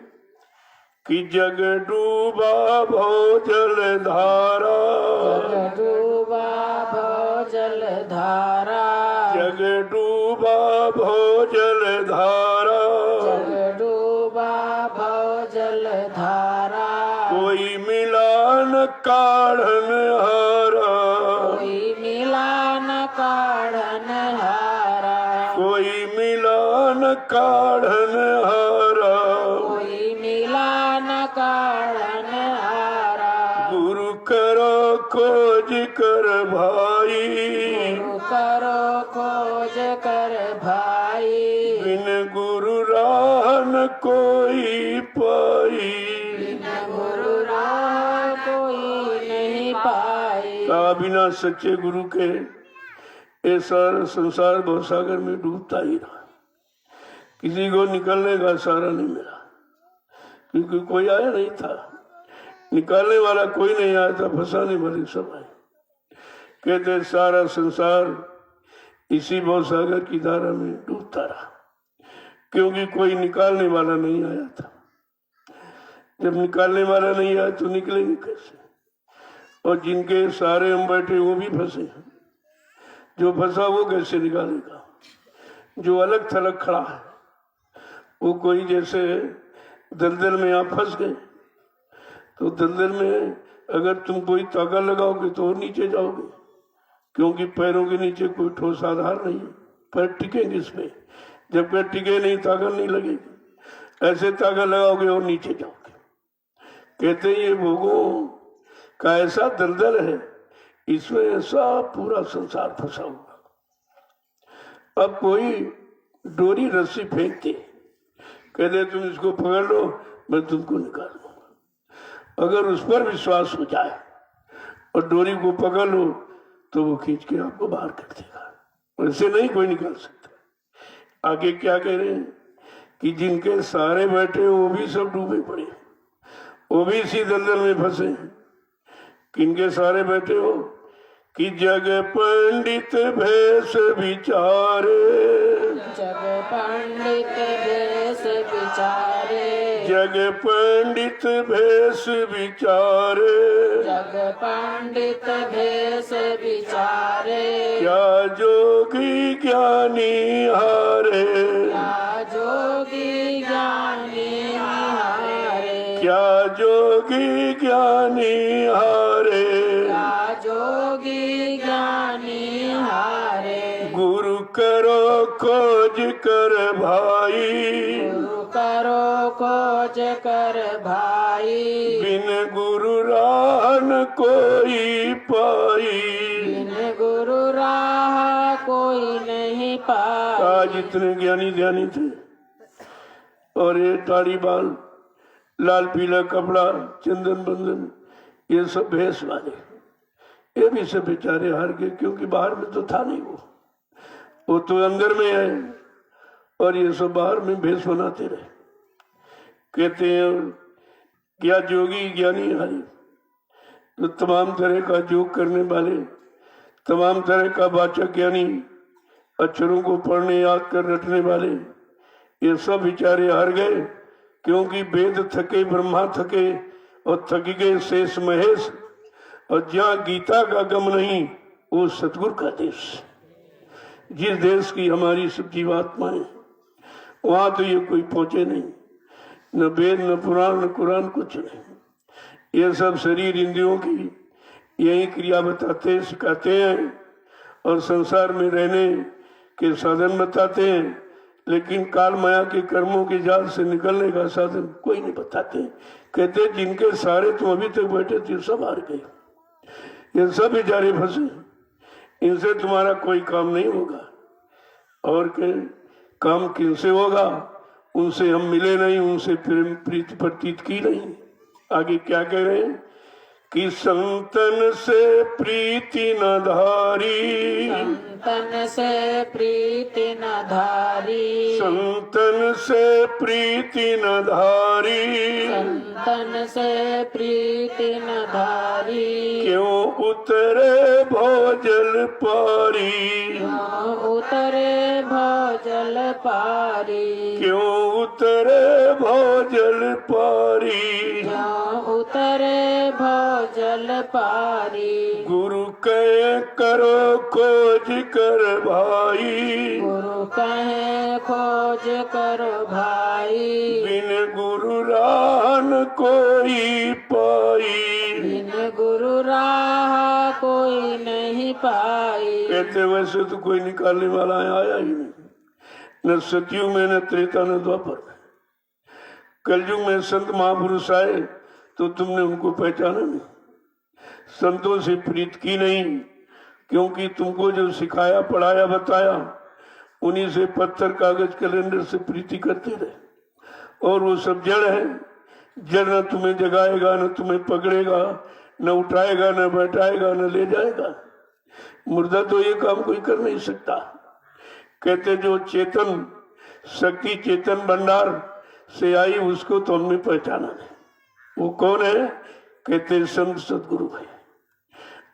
कि जग डूबा भव जल धारा, जग डूबा भव जल धारा, जग डूबा भव जल धारा, जग डूबा भव जल धारा, कोई मिला न काढ़न हारा, कोई मिला न काढ़न हारा, कोई मिला न काढ़न हारा, कोई मिला न काढ़न हारा। गुरु करो खोज कर भाई, गुरु करो खोज कर भाई, बिन गुरु राह न कोई पाई। बिन गुरु राह कोई नहीं पाई। कहा बिना सच्चे गुरु के ये सारा संसार भवसागर में डूबता ही रहा, किसी को निकलने का सहारा नहीं मिला, क्योंकि कोई आया नहीं था, निकालने वाला कोई नहीं आया था, फंसाने वाले सब आए। कहते सारा संसार इसी भवसागर की धारा में डूबता रहा, क्योंकि कोई निकालने वाला नहीं आया था। जब निकालने वाला नहीं आया तो निकलेंगे कैसे? और जिनके सहारे हम बैठे वो भी फंसे हैं, जो फंसा वो कैसे निकालेगा? जो अलग थलग खड़ा है वो कोई जैसे दलदल में आप फंस गए, तो दलदल में अगर तुम कोई ताका लगाओगे तो और नीचे जाओगे, क्योंकि पैरों के नीचे कोई ठोस आधार नहीं है, पैर टिकेंगे इसमें। जब पैर टिके नहीं ताकत नहीं लगेगी, ऐसे ताका लगाओगे और नीचे जाओगे। कहते ये भोगों का ऐसा दलदल है, इसमें ऐसा पूरा संसार फंसा हुआ। अब कोई डोरी रस्सी फेंकते, कहते तुम इसको पकड़ लो मैं तुमको निकाल दूंगा। अगर उस पर विश्वास हो जाए और डोरी को पकड़ लो तो वो खींच के आपको बाहर कर देगा, वैसे नहीं कोई निकाल सकता। आगे क्या कह रहे हैं कि जिनके सहारे बैठे वो भी सब डूबे पड़े, वो भी इसी दलदल में फंसे हैं। किनके सहारे बैठे हो कि जग पंडित भेष विचारे, जग पंडित भेष विचारे, जग पंडित भेष विचारे, जग पंडित भेष विचारे, क्या जोगी ज्ञानी हारे, क्या जोगी ज्ञानी हारे, क्या जोगी ज्ञानी हारे, क्या जोगी ज्ञानी हारे। गुरु करो खोज कर भाई, गुरु करो खोज कर भाई, बिन गुरु राह न कोई पाई। बिन गुरु राह कोई नहीं पाई। आज इतने ज्ञानी ध्यानी थे और ये दाढ़ी बाल, लाल पीला कपड़ा, चंदन बंदन, ये सब भेष वाले, ये भी सब बेचारे हार गए, क्योंकि बाहर में तो था नहीं, वो तो अंदर में है, और ये सब बाहर में भेष बनाते रहे। कहते हैं क्या जोगी ज्ञानी हारी, तो तमाम तरह का योग करने वाले, तमाम तरह का वाचक ज्ञानी, अक्षरों को पढ़ने याद कर रटने वाले, ये सब बेचारे हार गए, क्योंकि वेद थके, ब्रह्मा थके, और थकी गए शेष महेश। और जहाँ गीता का गम नहीं वो सतगुरु का देश। जिस देश की हमारी सब जीवात्माएं, वहां तो ये कोई पहुंचे नहीं, न वेद न पुराण न कुरान, कुछ नहीं। ये सब शरीर इंद्रियों की यही क्रिया बताते सिखाते हैं और संसार में रहने के साधन बताते हैं, लेकिन काल माया के कर्मों के जाल से निकलने का साधन कोई नहीं बताते। कहते जिनके सहारे तुम अभी तक बैठे थे सब हार गए, ये सब बेचारे फंसे, इनसे तुम्हारा कोई काम नहीं होगा। और काम किनसे होगा? उनसे हम मिले नहीं, उनसे प्रेम प्रीति प्रतीत की नहीं। आगे क्या कह रहे हैं कि संतन से प्रीति न धारी, संतन से प्रीति न धारी, संतन से प्रीति न धारी, संतन से प्रीति न धारी, क्यों उतरे भोजल पारी, क्यों उतरे भोजल पारी, क्यों उतरे भोजल पारी, क्यों उतरे भोजल पारी। गुरु कहे करो खोज कर भाई, गुरु कहे खोज करो भाई, बिन गुरु राह न कोई पाई। बिन गुरु राह कोई नहीं पाई। कहते वैसे तो कोई निकालने वाला आया ही नहीं, न सतयुग में, न त्रेता, न द्वापर में। कलयुग में संत महापुरुष आए तो तुमने उनको पहचाना नहीं, संतों से प्रीत की नहीं, क्योंकि तुमको जो सिखाया पढ़ाया बताया उन्हीं से पत्थर कागज कैलेंडर से प्रीति करते रहे। और वो सब जड़ है, जड़ न तुम्हें जगाएगा, न तुम्हें पकड़ेगा, न उठाएगा, न बैठाएगा, न ले जाएगा। मुर्दा तो ये काम कोई कर नहीं सकता। कहते जो चेतन शक्ति चेतन भंडार से आई उसको तो हमने पहचाना नहीं। वो कौन है? कहते संत सदगुरु है।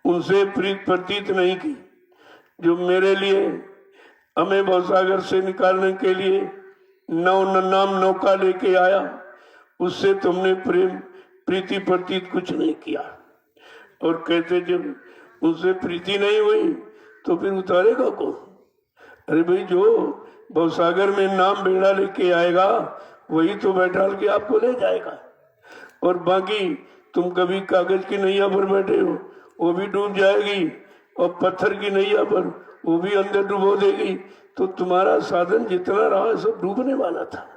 उनसे प्रीत प्रतीत नहीं की। जो मेरे लिए हमें भवसागर से निकालने के लिए नाम नौका लेके आया, उससे तुमने प्रेम प्रीति प्रतीत कुछ नहीं किया। और कहते जब उनसे प्रीति नहीं हुई तो फिर उतारेगा कौन? अरे भाई जो भवसागर में नाम बेड़ा लेके आएगा वही तो बैठा के आपको ले जाएगा। और बाकी तुम कभी कागज की नैया पर बैठे हो, वो भी डूब जाएगी, और पत्थर की नैया पर वो भी अंदर डुबो देगी। तो तुम्हारा साधन जितना रहा सब डूबने वाला था,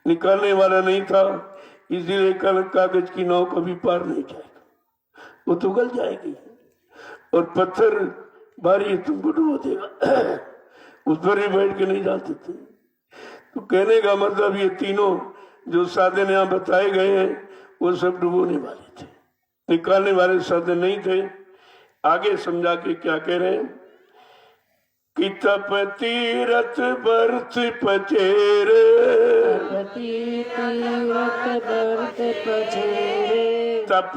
निकालने वाला नहीं था। इसीलिए कागज की नाव कभी पार नहीं जाएगी, वो तो गल जाएगी। और पत्थर भारी तुमको डुबो देगा, उस पर भी बैठ के नहीं जाते थे। तो कहने का मतलब ये तीनों जो साधन यहाँ बताए गए हैं वो सब डुबोने वाले थे, निकालने वाले साधन नहीं थे। आगे समझा के क्या कह रहे हैं कि तप तीरथ बरत पचेरे, तप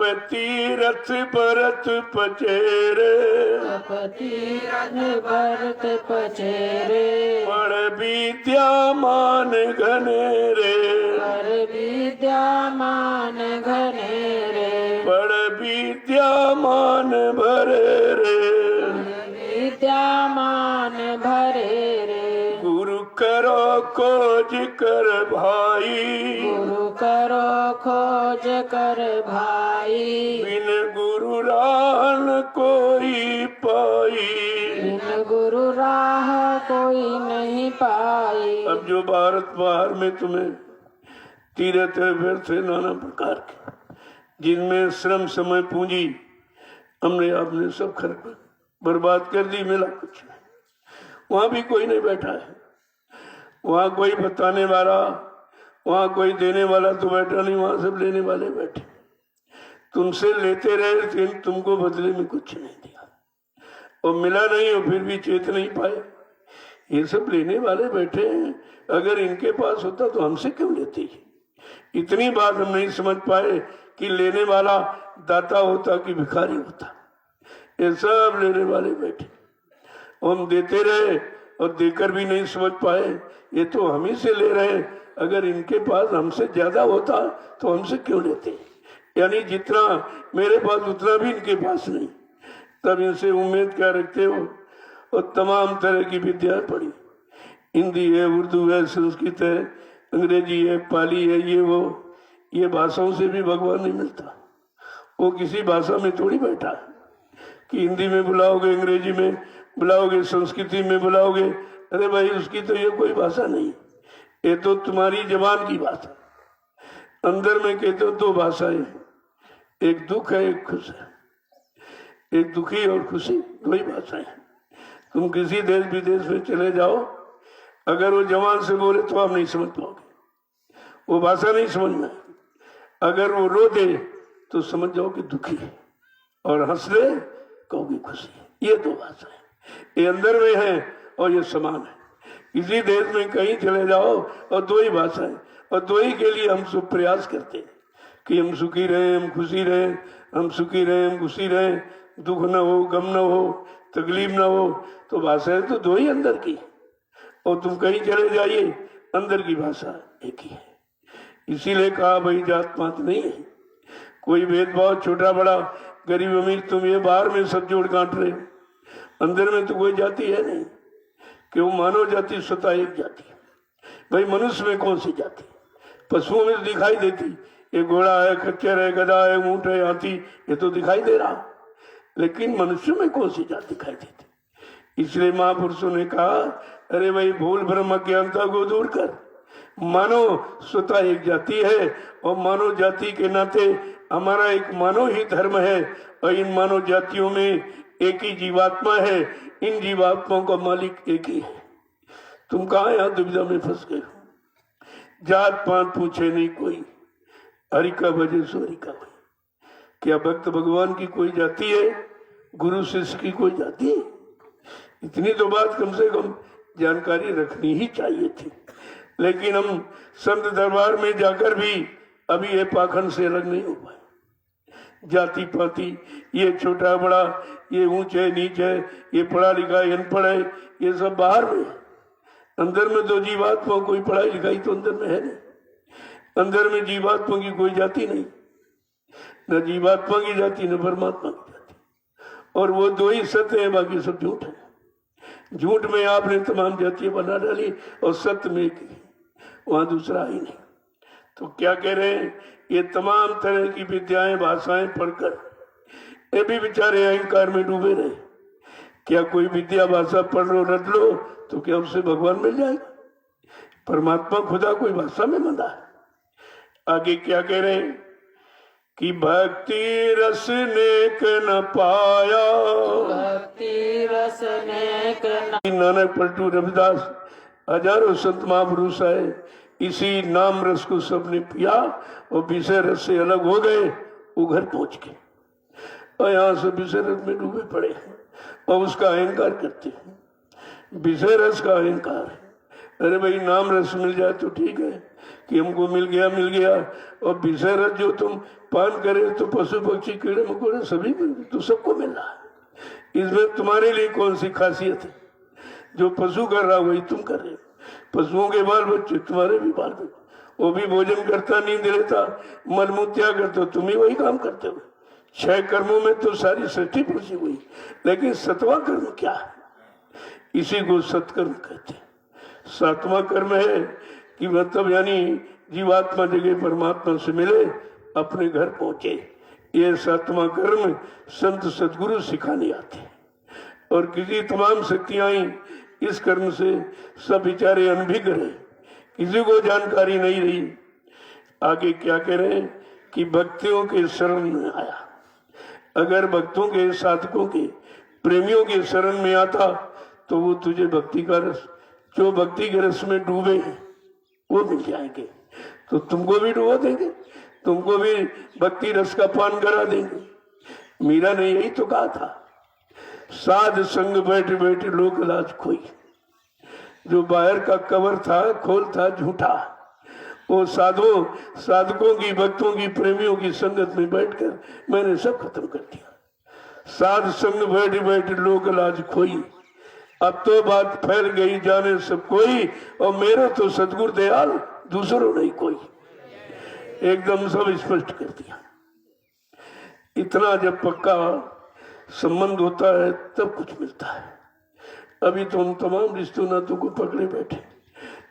तीरथ बरत पचेरे, पढ़ विद्यामान घनेरे, पढ़ विद्यामान भरे रे, विद्यामान भरे रे। गुरु करो खोज कर भाई, गुरु करो खोज कर भाई, बिन गुरु राह कोई पाई, बिन गुरु राह कोई नहीं पाई। अब जो भारत बाहर में तुम्हें तीर्थ व्यर्थ नाना प्रकार के, जिनमें श्रम समय पूंजी हमने आपने सब खर्च बर्बाद कर दी, मिला कुछ नहीं। वहां भी कोई नहीं बैठा है, वहां कोई बताने वाला, वहां कोई देने वाला तो बैठा नहीं, वहां सब लेने वाले बैठे। तुमसे लेते रहे लेकिन तुमको बदले में कुछ नहीं दिया, और मिला नहीं और फिर भी चेत नहीं पाए। ये सब लेने वाले बैठे हैं, अगर इनके पास होता तो हमसे क्यों लेते? इतनी बात हम नहीं समझ पाए कि लेने वाला दाता होता कि भिखारी होता। ये सब लेने वाले बैठे, हम देते रहे और देकर भी नहीं समझ पाए ये तो हम ही से ले रहे। अगर इनके पास हमसे ज्यादा होता तो हमसे क्यों लेते? यानी जितना मेरे पास उतना भी इनके पास नहीं, तब इनसे उम्मीद क्या रखते हो? और तमाम तरह की विद्या पढ़ी, हिंदी है, उर्दू है, संस्कृत है, अंग्रेजी है, पाली है, ये भाषाओं से भी भगवान नहीं मिलता। वो किसी भाषा में थोड़ी बैठा है कि हिंदी में बुलाओगे, अंग्रेजी में बुलाओगे, संस्कृति में बुलाओगे। अरे भाई उसकी तो ये कोई भाषा नहीं, ये तो तुम्हारी जबान की बात है। अंदर में कहते हो दो भाषाएं, एक दुख है एक खुश है, एक दुखी और खुशी, दो ही भाषाएं। तुम किसी देश विदेश में चले जाओ, अगर वो जवान से बोले तो आप नहीं समझ पाओगे, वो भाषा नहीं समझना। अगर वो रो दे तो समझ जाओ कि दुखी है, और हंस ले कहोगे खुशी है। ये दो भाषा है, ये अंदर में है और ये समान है। किसी देश में कहीं चले जाओ और दो ही भाषा है, और दो ही के लिए हम सब प्रयास करते हैं कि हम सुखी रहें, हम खुशी रहें, हम सुखी रहें, हम खुशी रहें, दुख न हो, गम न हो, तकलीफ न हो। तो भाषाएं तो दो ही अंदर की, और तुम कहीं चले जाइए अंदर की भाषा एक ही है। इसीलिए कहा भाई जात पात नहीं है, कोई भेदभाव छोटा बड़ा गरीब अमीर तुम ये बाहर में सब जोड़ काट रहे हो, अंदर में तो कोई जाति है नहीं। क्यों? मानव जाति स्वतः एक जाति है। भाई मनुष्य में कौन सी जाति? पशुओं में तो दिखाई देती, ये घोड़ा है, खच्चर है, गधा है, ऊंट है, हाथी, ये तो दिखाई दे रहा, लेकिन मनुष्य में कौन सी जाति दिखाई देती? इसलिए महापुरुषों ने कहा अरे भाई भूल भ्रम अज्ञानता को दूर कर, मानव स्वतः एक जाति है, और मानव जाति के नाते हमारा एक मानव ही धर्म है, और इन मानव जातियों में एक ही जीवात्मा है, इन जीवात्माओं का मालिक एक ही है। तुम कहाँ यहाँ दुविधा में फंस गए हो? जात पात पूछे नहीं कोई, हरि का भजे सो हरि का भजे। क्या भक्त भगवान की कोई जाति है? गुरु शिष्य की कोई जाति है? इतनी तो बात कम से कम जानकारी रखनी ही चाहिए थी। लेकिन हम संत दरबार में जाकर भी अभी ये पाखंड से अलग नहीं हो पाए। जाति पाति, ये छोटा बड़ा, ये ऊंचे नीचे, ये पढ़ा लिखा ये अनपढ़ है, ये सब बाहर में। अंदर में तो जीवात्मा कोई पढ़ाई लिखाई तो अंदर में है नहीं। अंदर में जीवात्मा की कोई जाति नहीं, न जीवात्मा की जाति न परमात्मा की जाति। और वो दो ही सत्य है, बाकी सब झूठ है। झूठ में आपने तमाम जातियां बना डाली और सत्य में एक ही, वहां दूसरा ही नहीं। तो क्या कह रहे हैं, ये तमाम तरह की विद्याएं भाषाएं पढ़कर ये भी बेचारे अहंकार में डूबे रहे। क्या कोई विद्या भाषा पढ़ लो रट लो तो क्या उससे भगवान मिल जाएगा? परमात्मा खुदा कोई भाषा में बंधा है। आगे क्या कह रहे हैं कि भक्ति रस नेक न पाया, भक्ति रस नेक न। नानक पलटू रविदास हजारों संत महापुरुष आए, इसी नाम रस को सबने पिया और विषय रस से अलग हो गए। वो घर पहुंच गए और यहाँ से विषय रस में डूबे पड़े हैं और उसका अहंकार करते हैं। विषय रस का अहंकार है। अरे भाई नाम रस मिल जाए तो ठीक है कि हमको मिल गया। और विषय रस जो तुम पान करे तो पशु पक्षी कीड़े मकोड़े सभी तो सबको मिल रहा है। इसमें तुम्हारे लिए कौन सी खासियत है? जो पशु कर रहा वही तुम कर रहे हो। पशुओं के बाल बच्चे तुम्हारे भी बाल बच्चे, वो भी भोजन करता, नींद लेता, मलमूत्र त्याग करते, तुम ही वही काम करते हो। 6 कर्मों में तो सारी सृष्टि पहुंची हुई, लेकिन 7वां कर्म क्या है? इसी को सत्कर्म कहते हैं। 7वां कर्म है कि मतलब यानी जीवात्मा जगह परमात्मा से मिले, अपने घर पहुंचे। ये 7वां कर्म संत सदगुरु सिखाने आते हैं। और किसी तमाम शक्तियां इस कर्म से सब बेचारे अनभिज्ञ रहे, किसी को जानकारी नहीं रही। आगे क्या कह रहे हैं कि भक्तियों के शरण में आया। अगर भक्तों के, साधकों के, प्रेमियों के शरण में आता तो वो तुझे भक्ति का रस, जो भक्ति के रस में डूबे हैं वो मिल जाएंगे। तो तुमको भी डुबो देंगे, तुमको भी भक्ति रस का पान करा देंगे। मीरा ने यही तो कहा था, साध संग बैठे बैठे लोक लाज खोई। जो बाहर का कवर था, खोल था झूठा, वो साधकों की, भक्तों की, प्रेमियों की संगत में बैठकर मैंने सब खत्म कर दिया। साध संग बैठे बैठे लोक लाज खोई। अब तो बात फैल गई जाने सब कोई, और मेरे तो सतगुरु दयाल दूसरों नहीं कोई। एकदम सब स्पष्ट कर दिया। इतना जब पक्का संबंध होता है तब कुछ मिलता है। अभी तो हम तमाम रिश्तों नातों को पकड़े बैठे,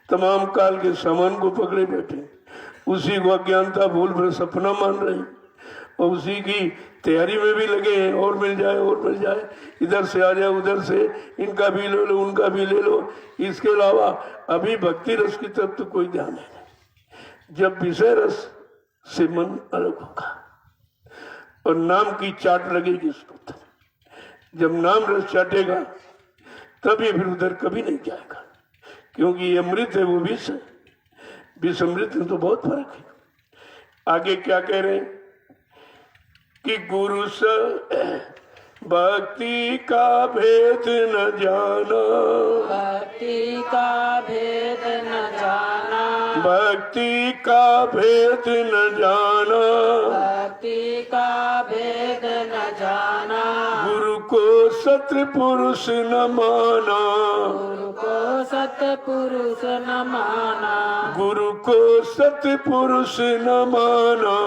तमाम काल के सामान को पकड़े बैठे, उसी को अज्ञानता भूल भर सपना मान रहे हैं और उसी की तैयारी में भी लगे हैं। और मिल जाए, इधर से आ जाए, उधर से इनका भी ले लो, उनका भी ले लो। इसके अलावा अभी भक्ति रस की तरफ तो कोई ध्यान नहीं। जब विषय रस से मन अलग होगा और नाम की चाट लगेगी उसको, जब नाम रस चाटेगा तब ये फिर उधर कभी नहीं जाएगा। क्योंकि ये अमृत है, वो विष है। विष अमृत में तो बहुत फर्क है। आगे क्या कह रहे हैं कि गुरु से भक्ति का भेद न जाना, भक्ति का भेद न जाना, भक्ति का भेद न जाना, भक्ति का भेद न जाना, गुरु को सत्पुरुष न माना, गुरु को सतपुरुष न माना, गुरु को सत्पुरुष न माना,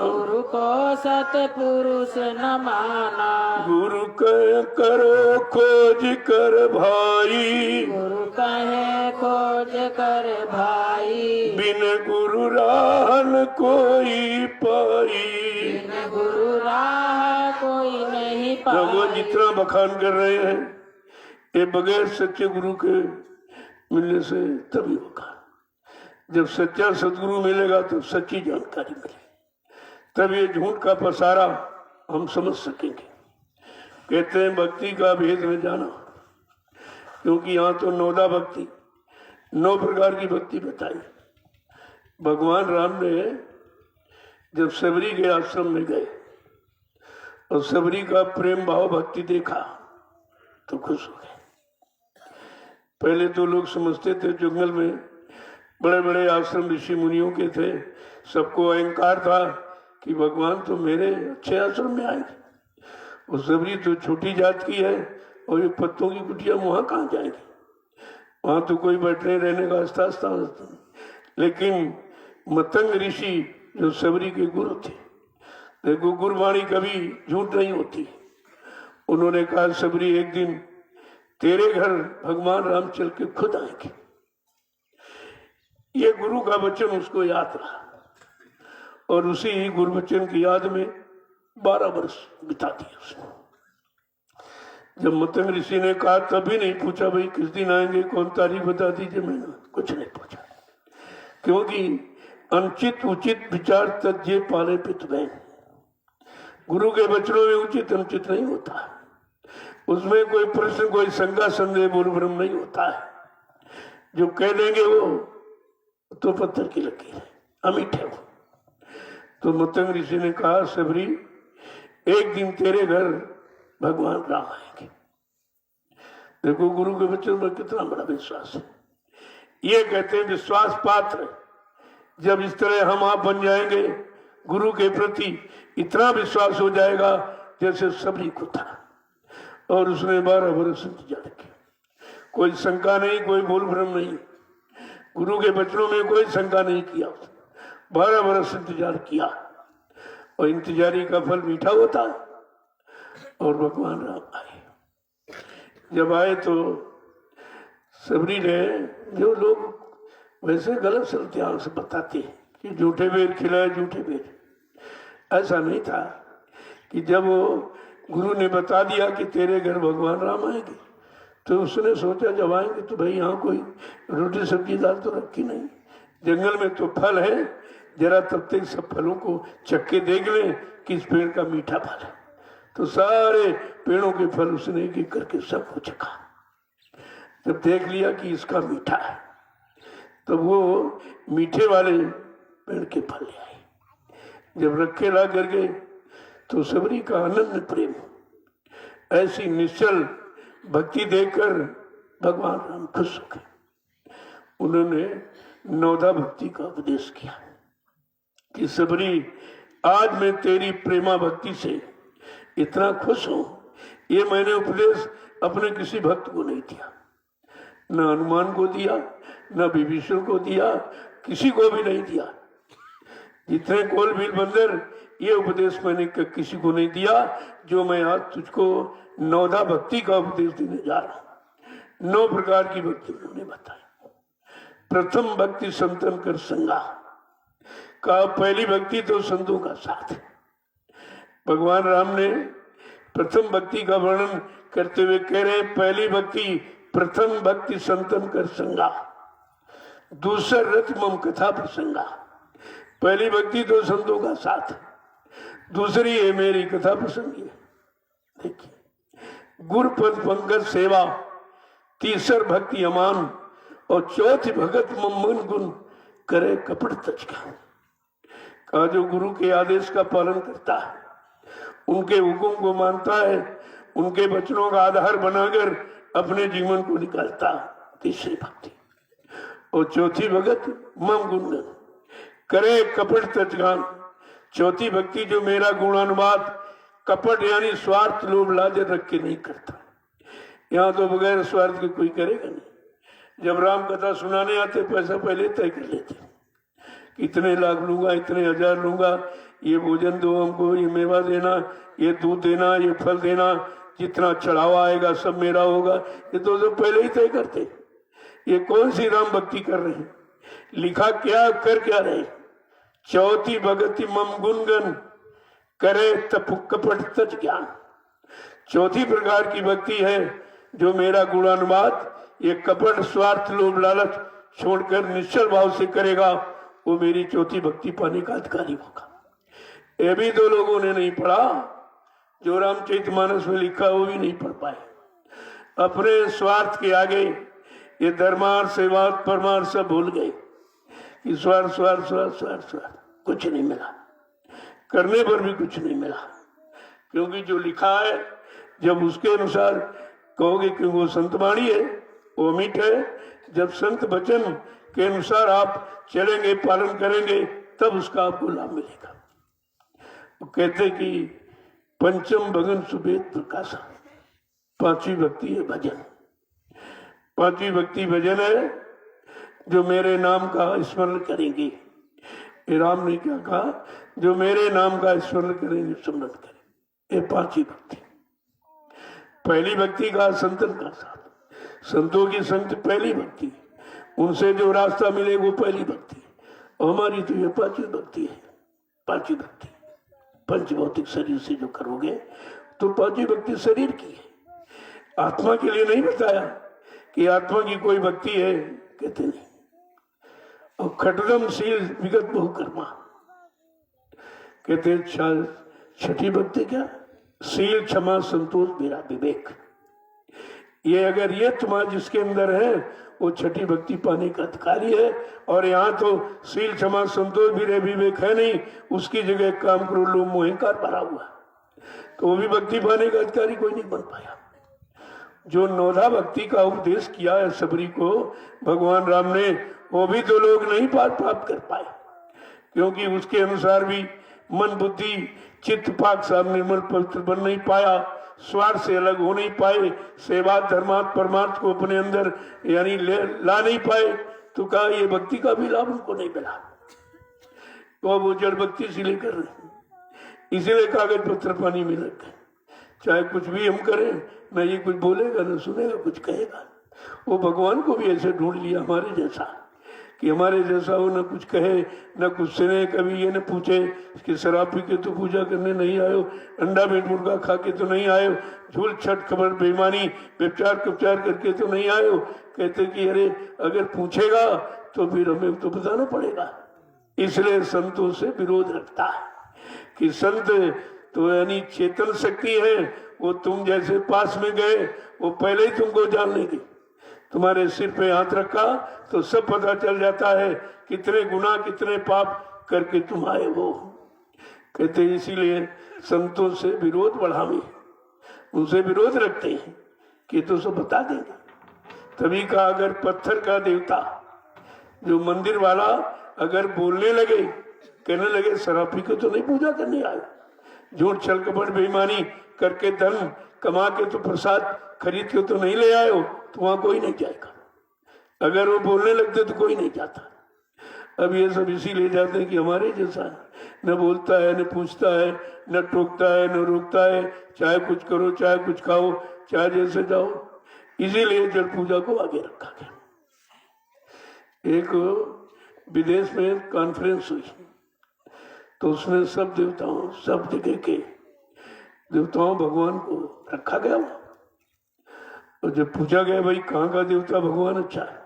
गुरु को सतपुरुष न माना, गुरु करो खोज कर भाई, गुरु कहे खोज कर भाई, बिन गुरु राह न कोई पाई। बिन गुरु राह कोई नहीं लोगों पाई। जितना बखान कर रहे हैं ये बगैर सच्चे गुरु के मिलने से तभी होगा। जब सच्चा सदगुरु मिलेगा तो सच्ची जानकारी मिलेगी, तब ये झूठ का पसारा हम समझ सकेंगे। कहते हैं भक्ति का भेद में जाना, क्योंकि यहाँ तो 9 भक्ति 9 प्रकार की भक्ति बताई। भगवान राम ने जब सबरी के आश्रम में गए और सबरी का प्रेम भाव भक्ति देखा तो खुश हो गए। पहले तो लोग समझते थे जंगल में बड़े बड़े आश्रम ऋषि मुनियों के थे, सबको अहंकार था कि भगवान तो मेरे अच्छे आश्रम में आएंगे, और सबरी तो छोटी जात की है और ये पत्तों की कुटिया वहां कहाँ जाएंगे, वहां तो कोई बैठने रहने का आस्था नहीं। लेकिन मतंग ऋषि जो सबरी के गुरु थे, देखो गुरुवाणी कभी झूठ नहीं होती, उन्होंने कहा सबरी एक दिन तेरे घर भगवान राम चल के खुद आएंगे। ये गुरु का वचन उसको याद रहा और उसी गुरु वचन की याद में 12 वर्ष बिता दिए उसने। जब मतंग ऋषि ने कहा तभी नहीं पूछा भाई किस दिन आएंगे, कौन तारीख बता दीजिए, मैंने कुछ नहीं पूछा, क्योंकि अनुचित उचित विचार तज्जे पाले पित बहन। गुरु के वचनों में उचित अनुचित नहीं होता, उसमें कोई प्रश्न कोई शंका संदेह बोल भ्रम नहीं होता है। जो कह देंगे वो तो पत्थर की लकीर है, अमिट है वो। तो मतंग ऋषि ने कहा सबरी एक दिन तेरे घर भगवान राम आएंगे। देखो गुरु के वचन में कितना बड़ा विश्वास है। ये कहते हैं विश्वास पात्र। जब इस तरह हम आप बन जाएंगे, गुरु के प्रति इतना विश्वास हो जाएगा जैसे सबरी को था, और उसने 12 वर्ष इंतजार किया। कोई शंका नहीं, कोई भूल भ्रम नहीं, गुरु के वचनों में कोई शंका नहीं किया। 12 वर्ष इंतजार किया और इंतजारी का फल मीठा होता है। और भगवान राम आए। जब आए तो सबरी ने, जो लोग वैसे गलत सत्याग से बताते हैं कि झूठे बेर खिलाए झूठे बेर, ऐसा नहीं था कि जब वो गुरु ने बता दिया कि तेरे घर भगवान राम आएंगे तो उसने सोचा जब आएंगे तो भाई यहाँ कोई रोटी सब्जी दाल तो रखी नहीं, जंगल में तो फल है, जरा तब तक सब फलों को चक्के देख लें कि इस पेड़ का मीठा फल है। तो सारे पेड़ों के फल उसने एक एक करके सबको चखा। जब देख लिया कि इसका मीठा है तो वो मीठे वाले पेड़ के फल ले आए। जब रखे ला करके तो सबरी का आनंद प्रेम, ऐसी निश्चल भक्ति देखकर भगवान राम खुश हो गए। उन्होंने 9 भक्ति का उपदेश किया कि सबरी आज मैं तेरी प्रेमा भक्ति से इतना खुश हूं, ये मैंने उपदेश अपने किसी भक्त को नहीं दिया, न हनुमान को दिया, न विभीषण को दिया, किसी को भी नहीं दिया। जितने कोल भील बंदर, ये उपदेश मैंने किसी को नहीं दिया जो मैं आज तुझको 9 भक्ति का उपदेश देने जा रहा हूं। 9 प्रकार की भक्ति उन्होंने बताई। प्रथम भक्ति संतन कर संगा का, पहली भक्ति तो संतों का साथ है। भगवान राम ने प्रथम भक्ति का वर्णन करते हुए कह रहे पहली भक्ति प्रथम भक्ति संतन कर संगा, दूसर रथ मम कथा प्रसंगा। पहली भक्ति तो संतों का साथ, दूसरी है मेरी कथा प्रसंगी। देखिए गुरुपद पंकज सेवा, तीसर भक्ति अमान, और चौथी भगत मम्मन गुण करे कपट तचका। का जो गुरु के आदेश का पालन करता है, उनके हुक्म को मानता है, उनके वचनों का आधार बनाकर अपने जीवन को निकालता, तीसरी भक्ति। और चौथी भगत मम गुणगन करे कपट तचगान। चौथी भक्ति जो मेरा गुणानुवाद कपट यानी स्वार्थ लोभ लालच रख के नहीं करता। यहाँ तो बगैर स्वार्थ के कोई करेगा नहीं। जब राम कथा सुनाने आते पैसा पहले तय कर लेते, इतने लाख लूंगा, इतने हजार लूंगा, ये भोजन दो हमको, ये मेवा देना, ये दूध देना, ये फल देना, जितना चढ़ावा आएगा सब मेरा होगा। ये तो सब पहले ही तय करते। ये कौन सी राम भक्ति कर रहे हैं, लिखा क्या कर क्या रहे। चौथी भगति मम गुणगन करे तप कपट तज ज्ञान। चौथी प्रकार की भक्ति है जो मेरा गुणानुवाद ये कपट स्वार्थ लोभ लालच छोड़कर निश्चल भाव से करेगा, वो मेरी चौथी भक्ति पाने का अधिकारी होगा। ये भी 2 लोगों ने नहीं पढ़ा, जो रामचरितमानस में लिखा वो भी नहीं पढ़ पाए। अपने स्वार्थ के आगे ये धर्मार्थ सेवार्थ परमार्थ सब भूल गए कि स्वार्थ स्वार्थ स्वार्थ स्वार्थ स्वार्थ, कुछ नहीं मिला, करने पर भी कुछ नहीं मिला। क्योंकि जो लिखा है जब उसके अनुसार कहोगे कि वो संतवाणी है, वो अमिट है, जब संत वचन के अनुसार आप चलेंगे पालन करेंगे तब उसका आपको लाभ मिलेगा। वो कहते कि पंचम भगन सुबेद प्रकाश, पांचवी भक्ति है भजन। पांचवी भक्ति भजन है जो मेरे नाम का स्मरण करेंगे। ये राम ने क्या कहा, जो मेरे नाम का स्मरण करेंगे सुमरण करें, ये पांचवी भक्ति। पहली भक्ति का संतन का साथ, संतों की संत पहली भक्ति, उनसे जो रास्ता मिले वो पहली भक्ति। और हमारी तो ये पांचवी भक्ति है। पांचवी भक्ति पंच भौतिक शरीर से जो करोगे तो पांचवी भक्ति शरीर की है, आत्मा के लिए नहीं बताया कि आत्मा की कोई भक्ति है, कहते नहीं। और खटदम शील विगत बहुकर्मा, कहते छठी भक्ति क्या, शील क्षमा संतोष मेरा विवेक। ये अगर ये तुम्हारा जिसके अंदर है वो छठी भक्ति पाने का अधिकारी है। और यहाँ तो शील क्षमा संतोष मेरा विवेक है नहीं, उसकी जगह काम करो लोभ मोह अहंकार भरा हुआ, तो वो भी भक्ति पाने का अधिकारी कोई नहीं बन पाया। जो नौधा भक्ति का उपदेश किया है सबरी को भगवान राम ने, वो भी तो लोग नहीं प्राप्त कर पाए, क्योंकि उसके अनुसार भी मन बुद्धि चित्त पाक साफ निर्मल पवित्र बन नहीं पाया, स्वार्थ से अलग हो नहीं पाए, सेवा धर्मार्थ परमार्थ को अपने अंदर यानी ला नहीं पाए, तो कहा ये भक्ति का भी लाभ उनको नहीं मिला। तो अब वो जड़ भक्ति इसीलिए कर रहे हैं, इसीलिए कागज पत्र पानी में लग गए। चाहे कुछ भी हम करें, न ये कुछ बोलेगा न सुनेगा कुछ कहेगा। वो भगवान को भी ऐसे ढूंढ लिया हमारे जैसा, कि हमारे जैसा हो, न कुछ कहे न कुछ सुने, कभी ये न पूछे कि शराब पी के तो पूजा करने नहीं आयो, अंडा मीट मुर्गा खा के तो नहीं आयो, झूल छठ खबर बेईमानी व्यभिचार कुपचार करके तो नहीं आयो। कहते कि अरे अगर पूछेगा तो फिर हमें तो बताना पड़ेगा। इसलिए संतों से विरोध रखता है कि संत तो यानी चेतन शक्ति है, वो तुम जैसे पास में गए वो पहले ही तुमको जान लेगी। तुम्हारे सिर पे हाथ रखा तो सब पता चल जाता है कितने गुनाह कितने पाप करके तुम आए हो। कहते इसीलिए संतों से विरोध बढ़ावे, उनसे विरोध रखते हैं कि तो सब बता देंगे। तभी का अगर पत्थर का देवता जो मंदिर वाला अगर बोलने लगे, कहने लगे शराब पी को तो नहीं पूजा करने आए, झूठ छल कपट बेईमानी करके धन कमा के तो प्रसाद खरीद के तो नहीं ले आए हो, तो वहां कोई नहीं जाएगा। अगर वो बोलने लगते तो कोई नहीं जाता। अब ये सब इसीलिए जाते हैं कि हमारे जैसा न बोलता है न पूछता है न टोकता है न रोकता है, चाहे कुछ करो चाहे कुछ खाओ चाहे जैसे जाओ। इसीलिए जल पूजा को आगे रखा गया। एक विदेश में कॉन्फ्रेंस हुई तो उसमें सब देवताओं सब जगह के देवताओं भगवान को रखा गया। और जब पूछा गया भाई कहाँ का देवता भगवान अच्छा है,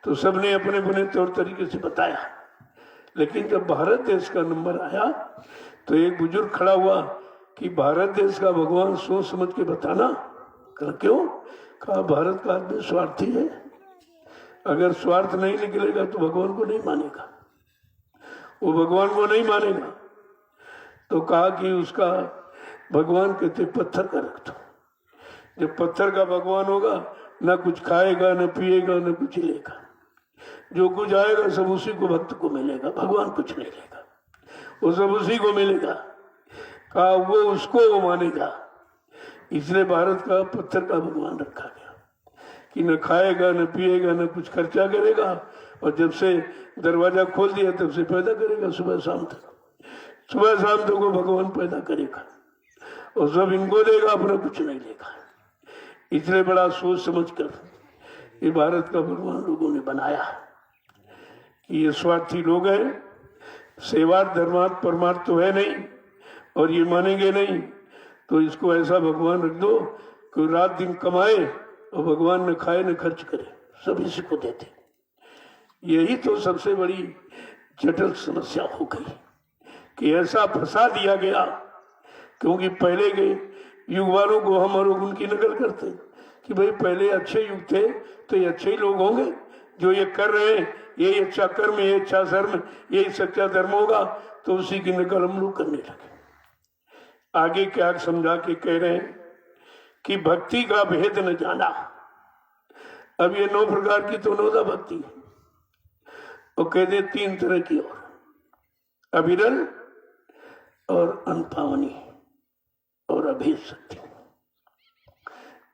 तो सबने अपने अपने तौर तरीके से बताया। लेकिन जब भारत देश का नंबर आया तो एक बुजुर्ग खड़ा हुआ कि भारत देश का भगवान सोच समझ के बताना। कहा क्यों? कहा भारत का आदमी स्वार्थी है, अगर स्वार्थ नहीं निकलेगा तो भगवान को नहीं मानेगा, वो भगवान को नहीं मानेगा। तो कहा कि उसका भगवान कहते पत्थर का रख दो। जब पत्थर का भगवान होगा ना कुछ खाएगा न पिएगा न कुछ लेगा, जो कुछ आएगा सब उसी को भक्त को मिलेगा, भगवान कुछ नहीं लेगा, वो सब उसी को मिलेगा। कहा वो उसको वो मानेगा। इसलिए भारत का पत्थर का भगवान रखा गया कि न खाएगा न पिएगा न कुछ खर्चा करेगा, और जब से दरवाजा खोल दिया तब से पैदा करेगा सुबह शाम तक, सुबह शाम तक वो भगवान पैदा करेगा और सब इनको देगा, अपना कुछ नहीं लेगा। इसलिए बड़ा सोच समझ कर ये भारत का भगवान लोगों ने बनाया कि ये स्वार्थी लोग हैं, सेवार्थ धर्मार्थ परमार्थ तो है नहीं और ये मानेंगे नहीं, तो इसको ऐसा भगवान रख दो कि रात दिन कमाए और भगवान न खाए न खर्च करे, सब इसी को देते। यही तो सबसे बड़ी जटिल समस्या हो गई कि ऐसा फंसा दिया गया क्योंकि पहले के युग वालों को हम और उनकी नकल करते हैं कि भाई पहले अच्छे युग थे तो ये अच्छे ही लोग होंगे, जो ये कर रहे हैं यही अच्छा कर्म, ये अच्छा धर्म, यही सच्चा धर्म होगा, तो उसी की नकल हम लोग करने लगे। आगे क्या समझा के कह रहे हैं कि भक्ति का भेद न जाना। अब ये 9 प्रकार की तो नौदा भक्ति है, और कह दे 3 तरह की, और अविरल और अनपावनी और अभेद शक्ति।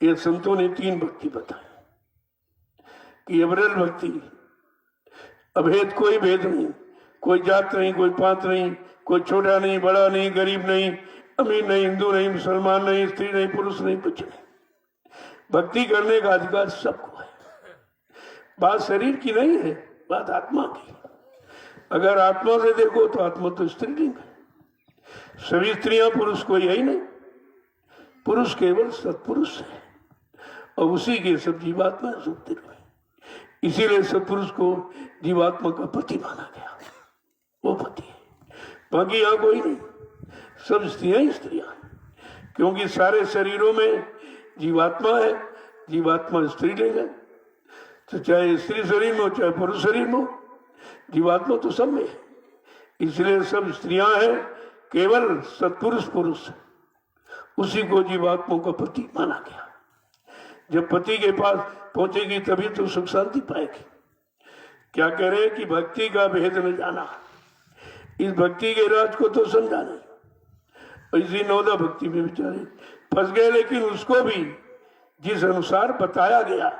ये संतों ने 3 भक्ति बताई कि अविरल भक्ति, अभेद, कोई भेद नहीं, कोई जात नहीं, कोई पात नहीं, कोई छोटा नहीं, बड़ा नहीं, गरीब नहीं, अमीर नहीं, हिंदू नहीं, मुसलमान नहीं, स्त्री नहीं, पुरुष नहीं, कुछ नहीं। भक्ति करने का अधिकार सबको है। बात शरीर की नहीं है, बात आत्मा की। अगर आत्मा से देखो तो आत्मा तो स्त्रीलिंग है, सभी स्त्रियां पुरुष को यही नहीं, पुरुष केवल सत्पुरुष है और उसी के सब जीवात्मा सुखते रहे। इसीलिए सत्पुरुष को जीवात्मा का पति माना गया, वो पति है, बाकी यहां कोई नहीं, सब स्त्रियां ही स्त्रियां हैं, क्योंकि सारे शरीरों में जीवात्मा है, जीवात्मा स्त्रीलिंग है, तो चाहे स्त्री शरीर में हो चाहे पुरुष शरीर में हो, जीवात्मा तो सब में है। इसलिए सब स्त्रियां हैं, केवल सत्पुरुष पुरुष है, उसी को जीवात्मा का पति माना गया। जब पति के पास पहुंचेगी तभी तो सुख शांति पाएगी। क्या कह रहे हैं कि भक्ति का भेद न जाना, इस भक्ति के राज को तो समझा नहीं। इसी नौदा भक्ति में बेचारे फंस गए, लेकिन उसको भी जिस अनुसार बताया गया,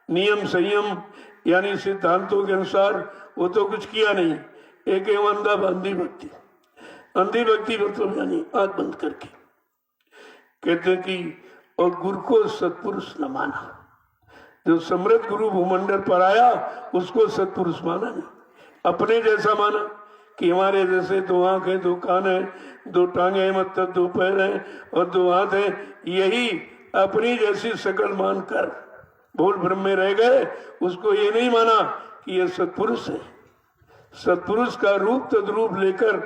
नियम संयम यानी सिद्धांतों के अनुसार, वो तो कुछ किया नहीं। एक अंधी भक्ति, अंधी भक्ति मतलब यानी आंख बंद करके कहते कि और गुरु को सत्पुरुष न माना। जो समृद्ध गुरु भूमंडल पर आया उसको सत्पुरुष माना नहीं, अपने जैसा माना कि हमारे जैसे 2 आंखें 2 कान है, 2 टांगे हैं, मतलब 2 पैर हैं और 2 हाथ हैं, यही अपनी जैसी शकल मानकर भूल भ्रम में रह गए। उसको ये नहीं माना कि ये सत्पुरुष है। सत्पुरुष का रूप तद्रूप लेकर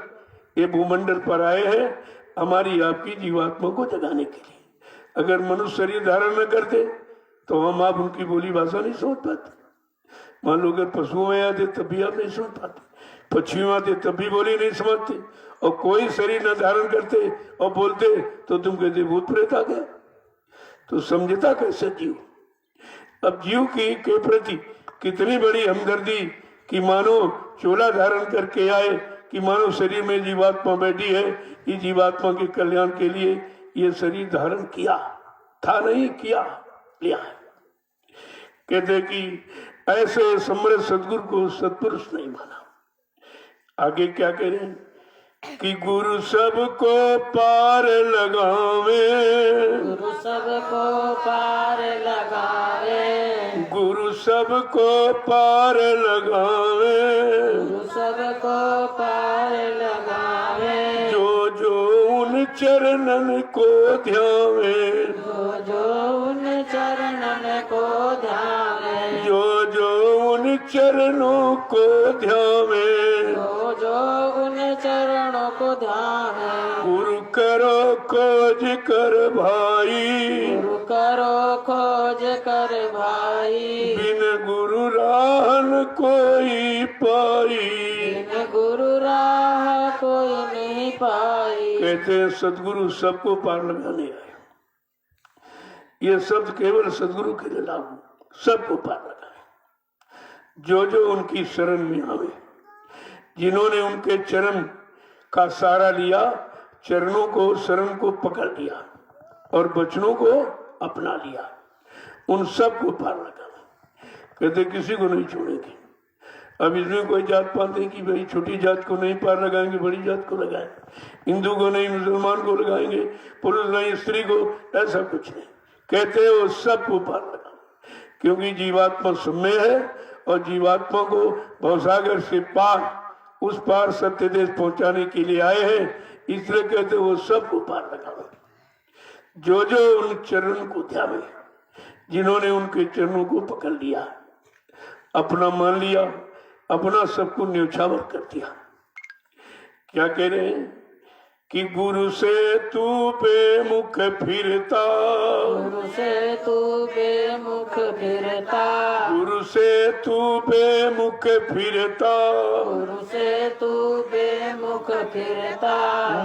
ये भूमंडल पर आए हैं हमारी आपकी जीवात्मा को जगाने के लिए। अगर मनुष्य शरीर धारण न करते तो हम आप उनकी बोली भाषा नहीं समझ पाते। मान लो अगर पशुओं में आते तब भी आप नहीं समझ पाते, पक्षियों में आते तब भी बोली नहीं समझते, और कोई शरीर न धारण करते और बोलते तो तुम कहते भूत प्रेत आ गया। तो समझता कैसे जीव। अब जीव की के प्रति कितनी बड़ी हमदर्दी कि मानो चोला धारण करके आए, कि मानो शरीर में जीवात्मा बैठी है, ये जीवात्मा के कल्याण के लिए ये शरीर धारण किया था, नहीं किया, लिया है। कहते कि ऐसे समृद्ध सदगुरु को सत्पुरुष नहीं माना। आगे क्या कह रहे हैं कि गुरु सबको पार लगावे, गुरु सबको पार लगावे, गुरु सबको पार लगावे, गुरु सबको पार लगावे, जो जो उन चरणन को ध्यावे, जो उन चरणन को ध्यावे, जो जो उन चरणों को ध्यावे, जो उन चरणों को ध्यावे। गुरु करो खोज कर भाई, गुरु करो खोज कर भाई, बिन गुरु राहन कोई पाई। बिन गुरु राह कोई नहीं पाई। कहते हैं सदगुरु सबको पार लगाने आए। ये शब्द केवल सदगुरु के लिए लागू, सबको पार लगाए। जो जो उनकी शरण में आवे, जिन्होंने उनके चरण का सहारा लिया, चरणों को शरण को पकड़ लिया और वचनों को अपना लिया, उन सबको पार लगाना। कहते किसी को नहीं छोड़ेंगे। अब इसमें कोई जात पात नहीं कि भाई छोटी जात को नहीं पार लगाएंगे, बड़ी जात को लगाएंगे, हिंदू को नहीं मुसलमान को लगाएंगे, पुरुष नहीं स्त्री को, ऐसा कुछ नहीं। कहते वो सबको पार लगाना, क्योंकि जीवात्मा सब में है और जीवात्मा को भवसागर से पार, उस पार सत्य देश पहुंचाने के लिए आए हैं। इसलिए कहते वो सबको पार लगाना। जो जो उन चरण को ध्यावे, जिन्होंने उनके चरणों को पकड़ लिया, अपना मान लिया, अपना सबको न्यौछावर कर दिया। क्या कह रहे हैं कि गुरु से तू बेमुख फिरता, गुरु से तू बेमुख फिरता, गुरु से तू बेमुख फिरता, गुरु से तू बेमुख फिरता,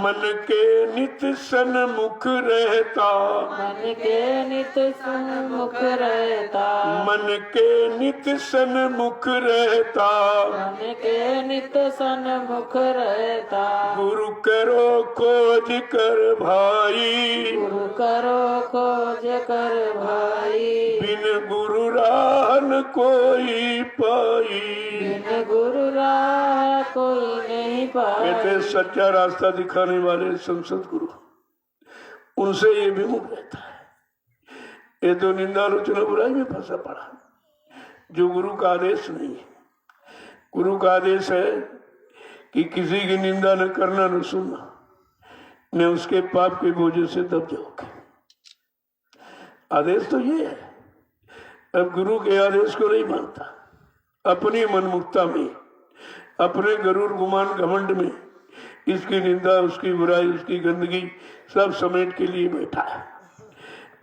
मन के नित सन्मुख रहता, मन के नित सन्मुख रहता, मन के नित सन्मुख रहता, मन के नित सन्मुख रहता, गुरु करो खोज कर भाई, गुरु करो खोज कर भाई, बिन गुरु राह न कोई पाई। बिन गुरु राह कोई नहीं कहते पाई। हैं, सच्चा रास्ता दिखाने वाले संसद गुरु, उनसे ये विमुख रहता है। ये तो निंदा आलोचना बुराई में फंसा पड़ा, जो गुरु का आदेश नहीं है। गुरु का आदेश है कि किसी की निंदा न करना, न सुनना, न उसके पाप के बोझे से दब जाओगे। आदेश तो ये है। अब गुरु के आदेश को नहीं मानता, अपनी मनमुक्ता में, अपने गरुड़ गुमान घमंड में इसकी निंदा, उसकी बुराई, उसकी गंदगी सब समेट के लिए बैठा है।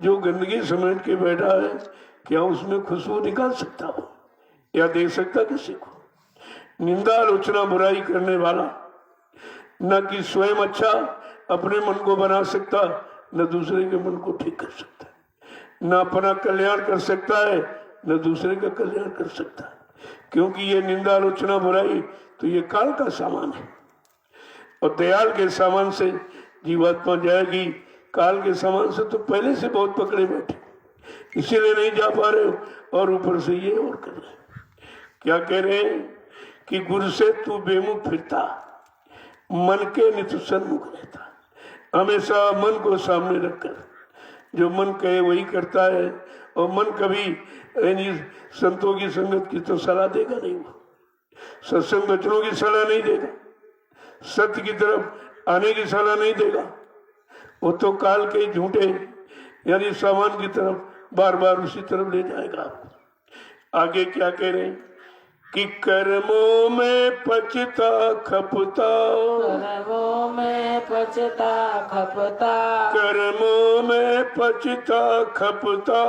जो गंदगी समेट के बैठा है, क्या उसमें खुशबू निकाल सकता हो या दे सकता किसी को? निंदा आलोचना बुराई करने वाला न कि स्वयं अच्छा अपने मन को बना सकता, न दूसरे के मन को ठीक कर सकता, न अपना कल्याण कर सकता है, न दूसरे का कल्याण कर सकता है। क्योंकि ये निंदा आलोचना बुराई तो ये काल का सामान है, और दयाल के सामान से जीवात्मा जाएगी। काल के सामान से तो पहले से बहुत पकड़े बैठे, इसीलिए नहीं जा पा रहे हो, और ऊपर से ये और कर रहे। क्या कह रहे हैं कि गुरु से तू बेमुख फिरता, मन के नित सन्मुख रहता। हमेशा मन को सामने रखकर जो मन कहे वही करता है, और मन कभी संतों की संगत की तो सलाह देगा नहीं, वो सत्संग वचनों की सलाह नहीं देगा, सत्य की तरफ आने की सलाह नहीं देगा। वो तो काल के झूठे यानी सामान की तरफ बार बार उसी तरफ ले जाएगा आपको। आगे क्या कह रहे हैं कि कर्मों में पचता खपता, कर्मों में पचता खपता, कर्मों में पचता खपता,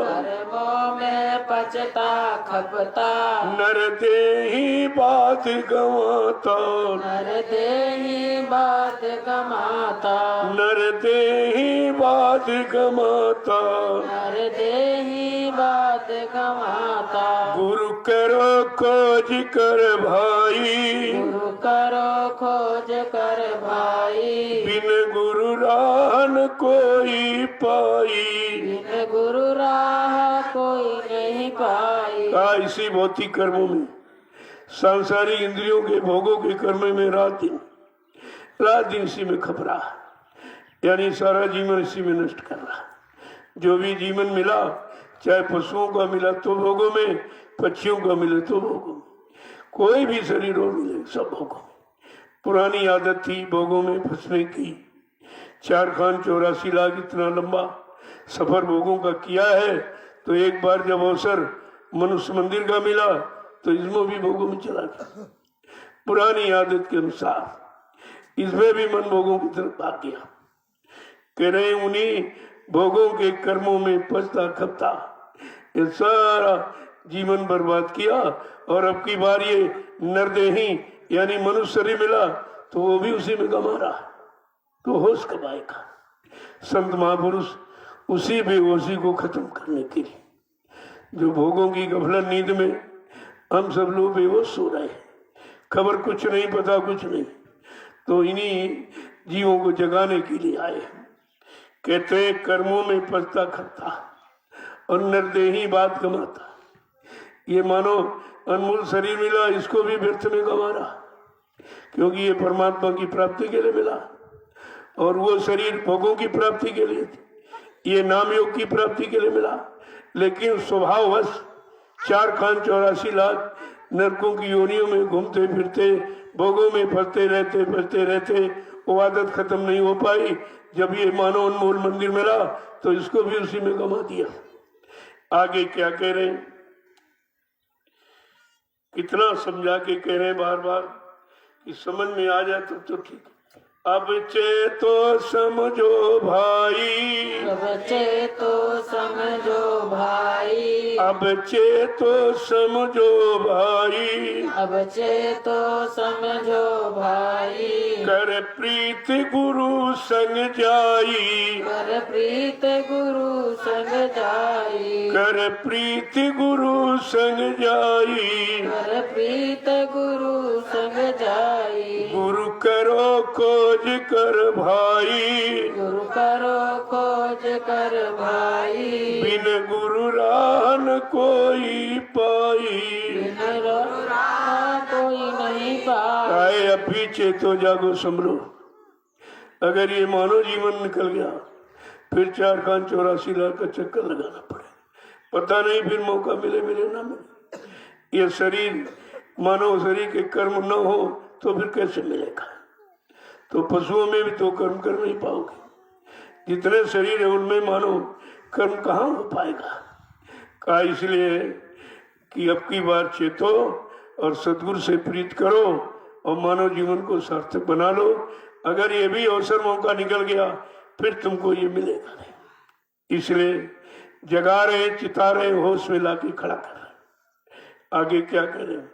कर्मों में पचता खपता, नर देही बात गंवाता, नर देही बात गमाता, नर देही बात गंवाता, नर देही बात गमाता, गुरु करो खोज कर भाई, गुरु करो खोज कर भाई, बिन गुरु राह न कोई पाई। बिन गुरु राह कोई नहीं पाई। कहा इसी भौतिक कर्मों में, सांसारिक इंद्रियों के भोगों के कर्म में रात दिन इसी में खप रहा, यानी सारा जीवन इसी में नष्ट कर रहा। जो भी जीवन मिला, चाहे पशुओं का मिला तो भोगों में, पक्षियों का मिले तो भोगों में, कोई भी शरीर हो मिले सब भोगों में। पुरानी आदत थी भोगों में फंसने की। 4 खान 84 लाख इतना लंबा सफर भोगों का किया है, तो एक बार जब अवसर मनुष्य मंदिर का मिला तो इसमें भी भोगों में चला गया। पुरानी आदत के अनुसार इसमें भी मन भोगों की तरफ भाग गया। कह रहे उन्हीं भोगों के कर्मों में पचता खपता, ये सारा जीवन बर्बाद किया, और अब की बार ये नरदेही यानी मनुष्य शरीर मिला तो वो भी उसी में गमा रहा, तो होश कब आएगा? संत महापुरुष उसी बेहोशी को खत्म करने के लिए, जो भोगों की गफलत नींद में हम सब लोग बेहोश सो रहे हैं, खबर कुछ नहीं, पता कुछ नहीं, तो इन्हीं जीवों को जगाने के लिए आए। कहते हैं कर्मों में पचता खपता और नरदेही बात गमाता। ये मानो अनमोल शरीर मिला, इसको भी व्यर्थ में गंवा रहा, क्योंकि ये परमात्मा की प्राप्ति के लिए मिला, और वो शरीर भोगों की प्राप्ति के लिए, ये नाम योग की प्राप्ति के लिए मिला। लेकिन स्वभाववश 4 खान 84 लाख नरकों की योनियों में घूमते फिरते भोगों में फंसते रहते वो आदत खत्म नहीं हो पाई। जब ये मानो अनमोल मंदिर मिला तो इसको भी उसी में गंवा दिया। आगे क्या कह रहे हैं, कितना समझा के कह रहे हैं बार बार कि समझ में आ जाए तो ठीक। अब चेतो समझो भाई, अब चेतो समझो भाई, अब चेतो समझो भाई, अब चेतो समझो भाई, कर प्रीत गुरु संग जाई, कर प्रीत गुरु संग जाई, कर प्रीत गुरु संग जाई, कर प्रीत गुरु संग जाई, गुरु करो खोज कर भाई, गुरु करो खोज कर भाई, बिन गुरु राह न कोई पाई। बिन राह कोई नहीं पाई। आए अब पीछे तो जागो संभलो। अगर ये मानव जीवन निकल गया फिर 4 खान 84 लाख का चक्कर लगाना पड़े, पता नहीं फिर मौका मिले ना मिले। ये शरीर मानव शरीर के कर्म न हो तो फिर कैसे मिलेगा? तो पशुओं में भी तो कर्म कर नहीं पाओगे। जितने शरीर है उनमें मानो कर्म कहाँ हो पाएगा? कहा इसलिए कि अब की बार चेतो और सदगुरु से प्रीत करो और मानव जीवन को सार्थक बना लो। अगर ये भी अवसर मौका निकल गया फिर तुमको ये मिलेगा नहीं। इसलिए जगा रहे, चिता रहे, होश में लाके खड़ा कर रहे। आगे क्या करें?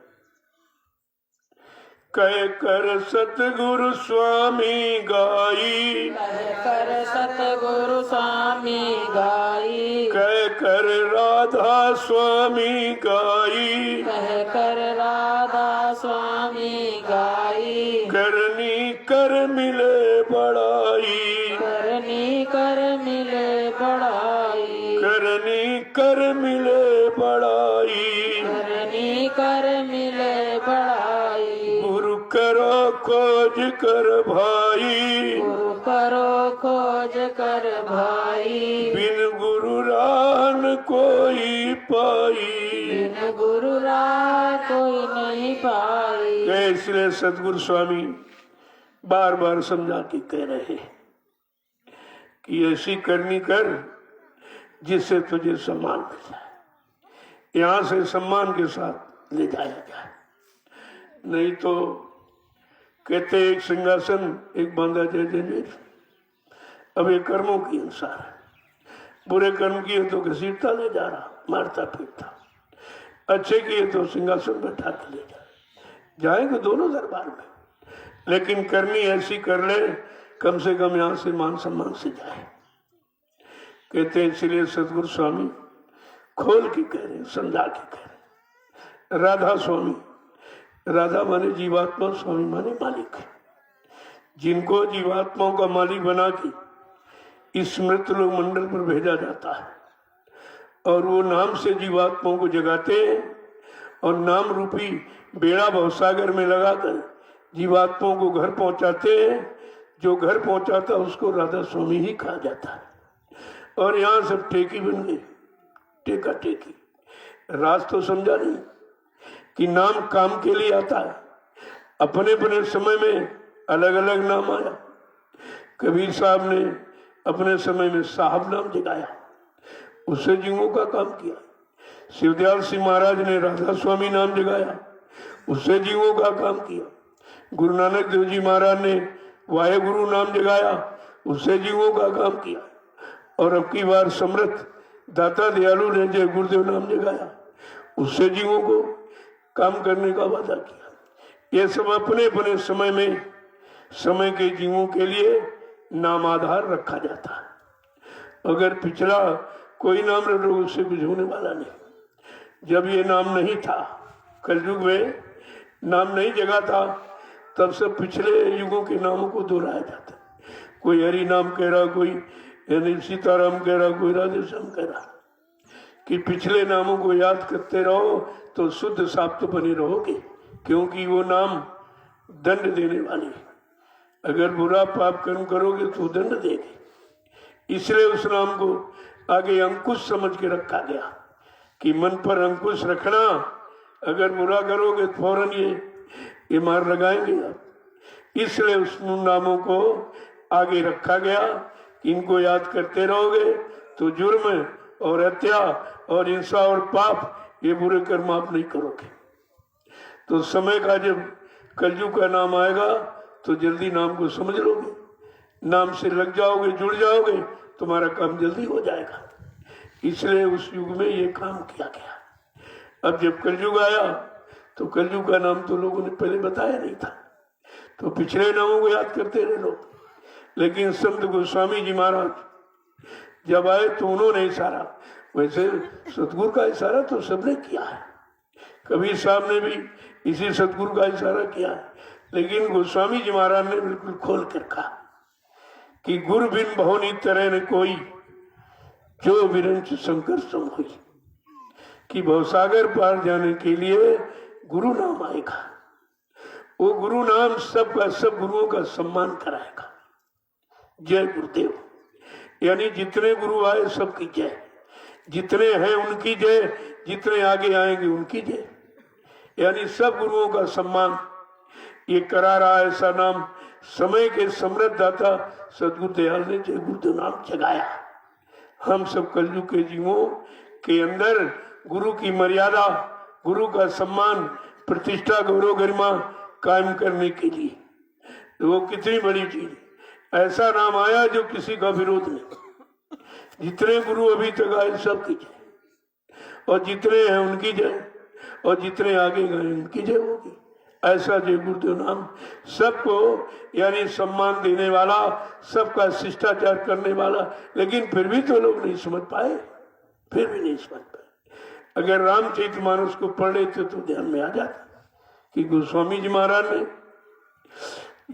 कह कर सतगुरु स्वामी गाई, कह कर सतगुरु स्वामी गाई, कह कर राधा स्वामी गाई, कह कर राधा स्वामी गाई, करनी कर मिले बड़ाई, करनी कर मिले बड़ाई, करनी कर मिले बड़ाई, करनी कर मिले बड़ाई, गुरु करो खोज कर भाई, गुरु करो खोज कर भाई, बिन गुरु रान कोई पाई। बिन गुरु राह कोई नहीं पाई। इसलिए सतगुरु स्वामी बार बार समझा के कह रहे कि ऐसी करनी कर जिससे तुझे सम्मान मिल जाए, यहां से सम्मान के साथ ले जाया जाए। नहीं तो कहते एक सिंहासन एक बांधा जय जंजीर। अब ये कर्मों की अनुसार है। बुरे कर्म किए तो घसीटता ले जा रहा, मारता पीटता, अच्छे किए तो सिंहासन बैठा के ले जाएंगे दोनों दरबार में। लेकिन करनी ऐसी कर ले कम से कम यहां से मान सम्मान से जाए। कहते हैं इसलिए सतगुरु स्वामी खोल के कह रहे, समझा के कह रहे। राधा स्वामी, राधा माने जीवात्मा, स्वामी माने मालिक। जिनको जीवात्माओं का मालिक बना के इस मृत लोक मंडल पर भेजा जाता है और वो नाम से जीवात्माओं को जगाते हैं और नाम रूपी बेड़ा भवसागर में लगाकर जीवात्माओं को घर पहुंचाते हैं। जो घर पहुंचाता उसको राधा स्वामी ही कहा जाता है। और यहाँ सब टेकी बन गए, टेका टेकी। राज तो समझा नहीं कि नाम काम के लिए आता है। अपने अपने समय में अलग अलग नाम आया। कबीर साहब ने अपने समय में साहब नाम जगाया, उससे जीवों का काम किया। शिवदयाल सिंह महाराज ने राधा स्वामी नाम जगाया, उससे जीवों का काम किया। गुरु नानक देव जी महाराज ने वाहेगुरु नाम जगाया, उससे जीवों का काम किया। और अब की बार समर्थ दाता दयालु ने जय गुरुदेव नाम जगाया, उससे जीवों को काम करने का वादा किया। ये सब अपने अपने समय में समय के जीवों के लिए नाम आधार रखा जाता है। अगर पिछला कोई नाम रख लो उससे कुछ होने वाला नहीं। जब ये नाम नहीं था, कलयुग में नाम नहीं जगा था, तब सब पिछले युगों के नामों को दोहराया जाता। कोई हरि नाम कह रहा, कोई यानी सीताराम कह रहा, कोई राधेश्याम कह रहा। कि पिछले नामों को याद करते रहो तो शुद्ध साप्त बने रहोगे, क्योंकि वो नाम दंड देने वाले। अगर बुरा पाप कर्म करोगे तो दंड देंगे। इसलिए उस नाम को आगे अंकुश समझ के रखा गया कि मन पर अंकुश रखना। अगर बुरा करोगे तो फौरन ये मार लगाएंगे आप। इसलिए उस नामों को आगे रखा गया कि इनको याद करते रहोगे तो जुर्म और हत्या और हिंसा और पाप ये बुरे कर्म आप नहीं करोगे। तो समय का जब कलयुग का नाम आएगा तो जल्दी नाम को समझ लोगे, नाम से लग जाओगे, जुड़ जाओगे, तुम्हारा काम जल्दी हो जाएगा। इसलिए उस युग में ये काम किया गया। अब जब कलयुग आया तो कलयुग का नाम तो लोगों ने पहले बताया नहीं था, तो पिछले नामों को याद करते रहे लोग। लेकिन संत गोस्वामी जी महाराज जब आए तो उन्होंने इशारा, वैसे सतगुरु का इशारा तो सबने किया है, कबीर साहब ने भी इसी सतगुरु का इशारा किया है, लेकिन गोस्वामी जी महाराज ने बिल्कुल खोल कर कहा कि गुरु बिन बहुनी तरह न कोई, जो विरंच शंकर सम हुई। कि भवसागर पार जाने के लिए गुरु नाम आएगा, वो गुरु नाम सबका सब गुरुओं का सम्मान कराएगा। जय गुरुदेव, यानी जितने गुरु आए सबकी जय, जितने हैं उनकी जय, जितने आगे आएंगे उनकी जय, यानी सब गुरुओं का सम्मान ये करा रहा। ऐसा नाम समय के समृद्ध दाता सदगुरु दयाल ने जय गुरुदेव नाम जगाया। हम सब कलयुग के जीवों के अंदर गुरु की मर्यादा, गुरु का सम्मान, प्रतिष्ठा, गौरव, गरिमा कायम करने के लिए वो कितनी बड़ी चीज, ऐसा नाम आया जो किसी का विरोध नहीं। जितने गुरु अभी तक आए सबकी जय, और जितने हैं उनकी जय, और जितने आगे गए उनकी जय होगी। ऐसा जय गुरुदेव नाम सबको यानी सम्मान देने वाला, सबका शिष्टाचार करने वाला। लेकिन फिर भी तो लोग नहीं समझ पाए, फिर भी नहीं समझ पाए। अगर रामचरितमानस को पढ़ लेते तो ध्यान में आ जाता कि गोस्वामी जी महाराज ने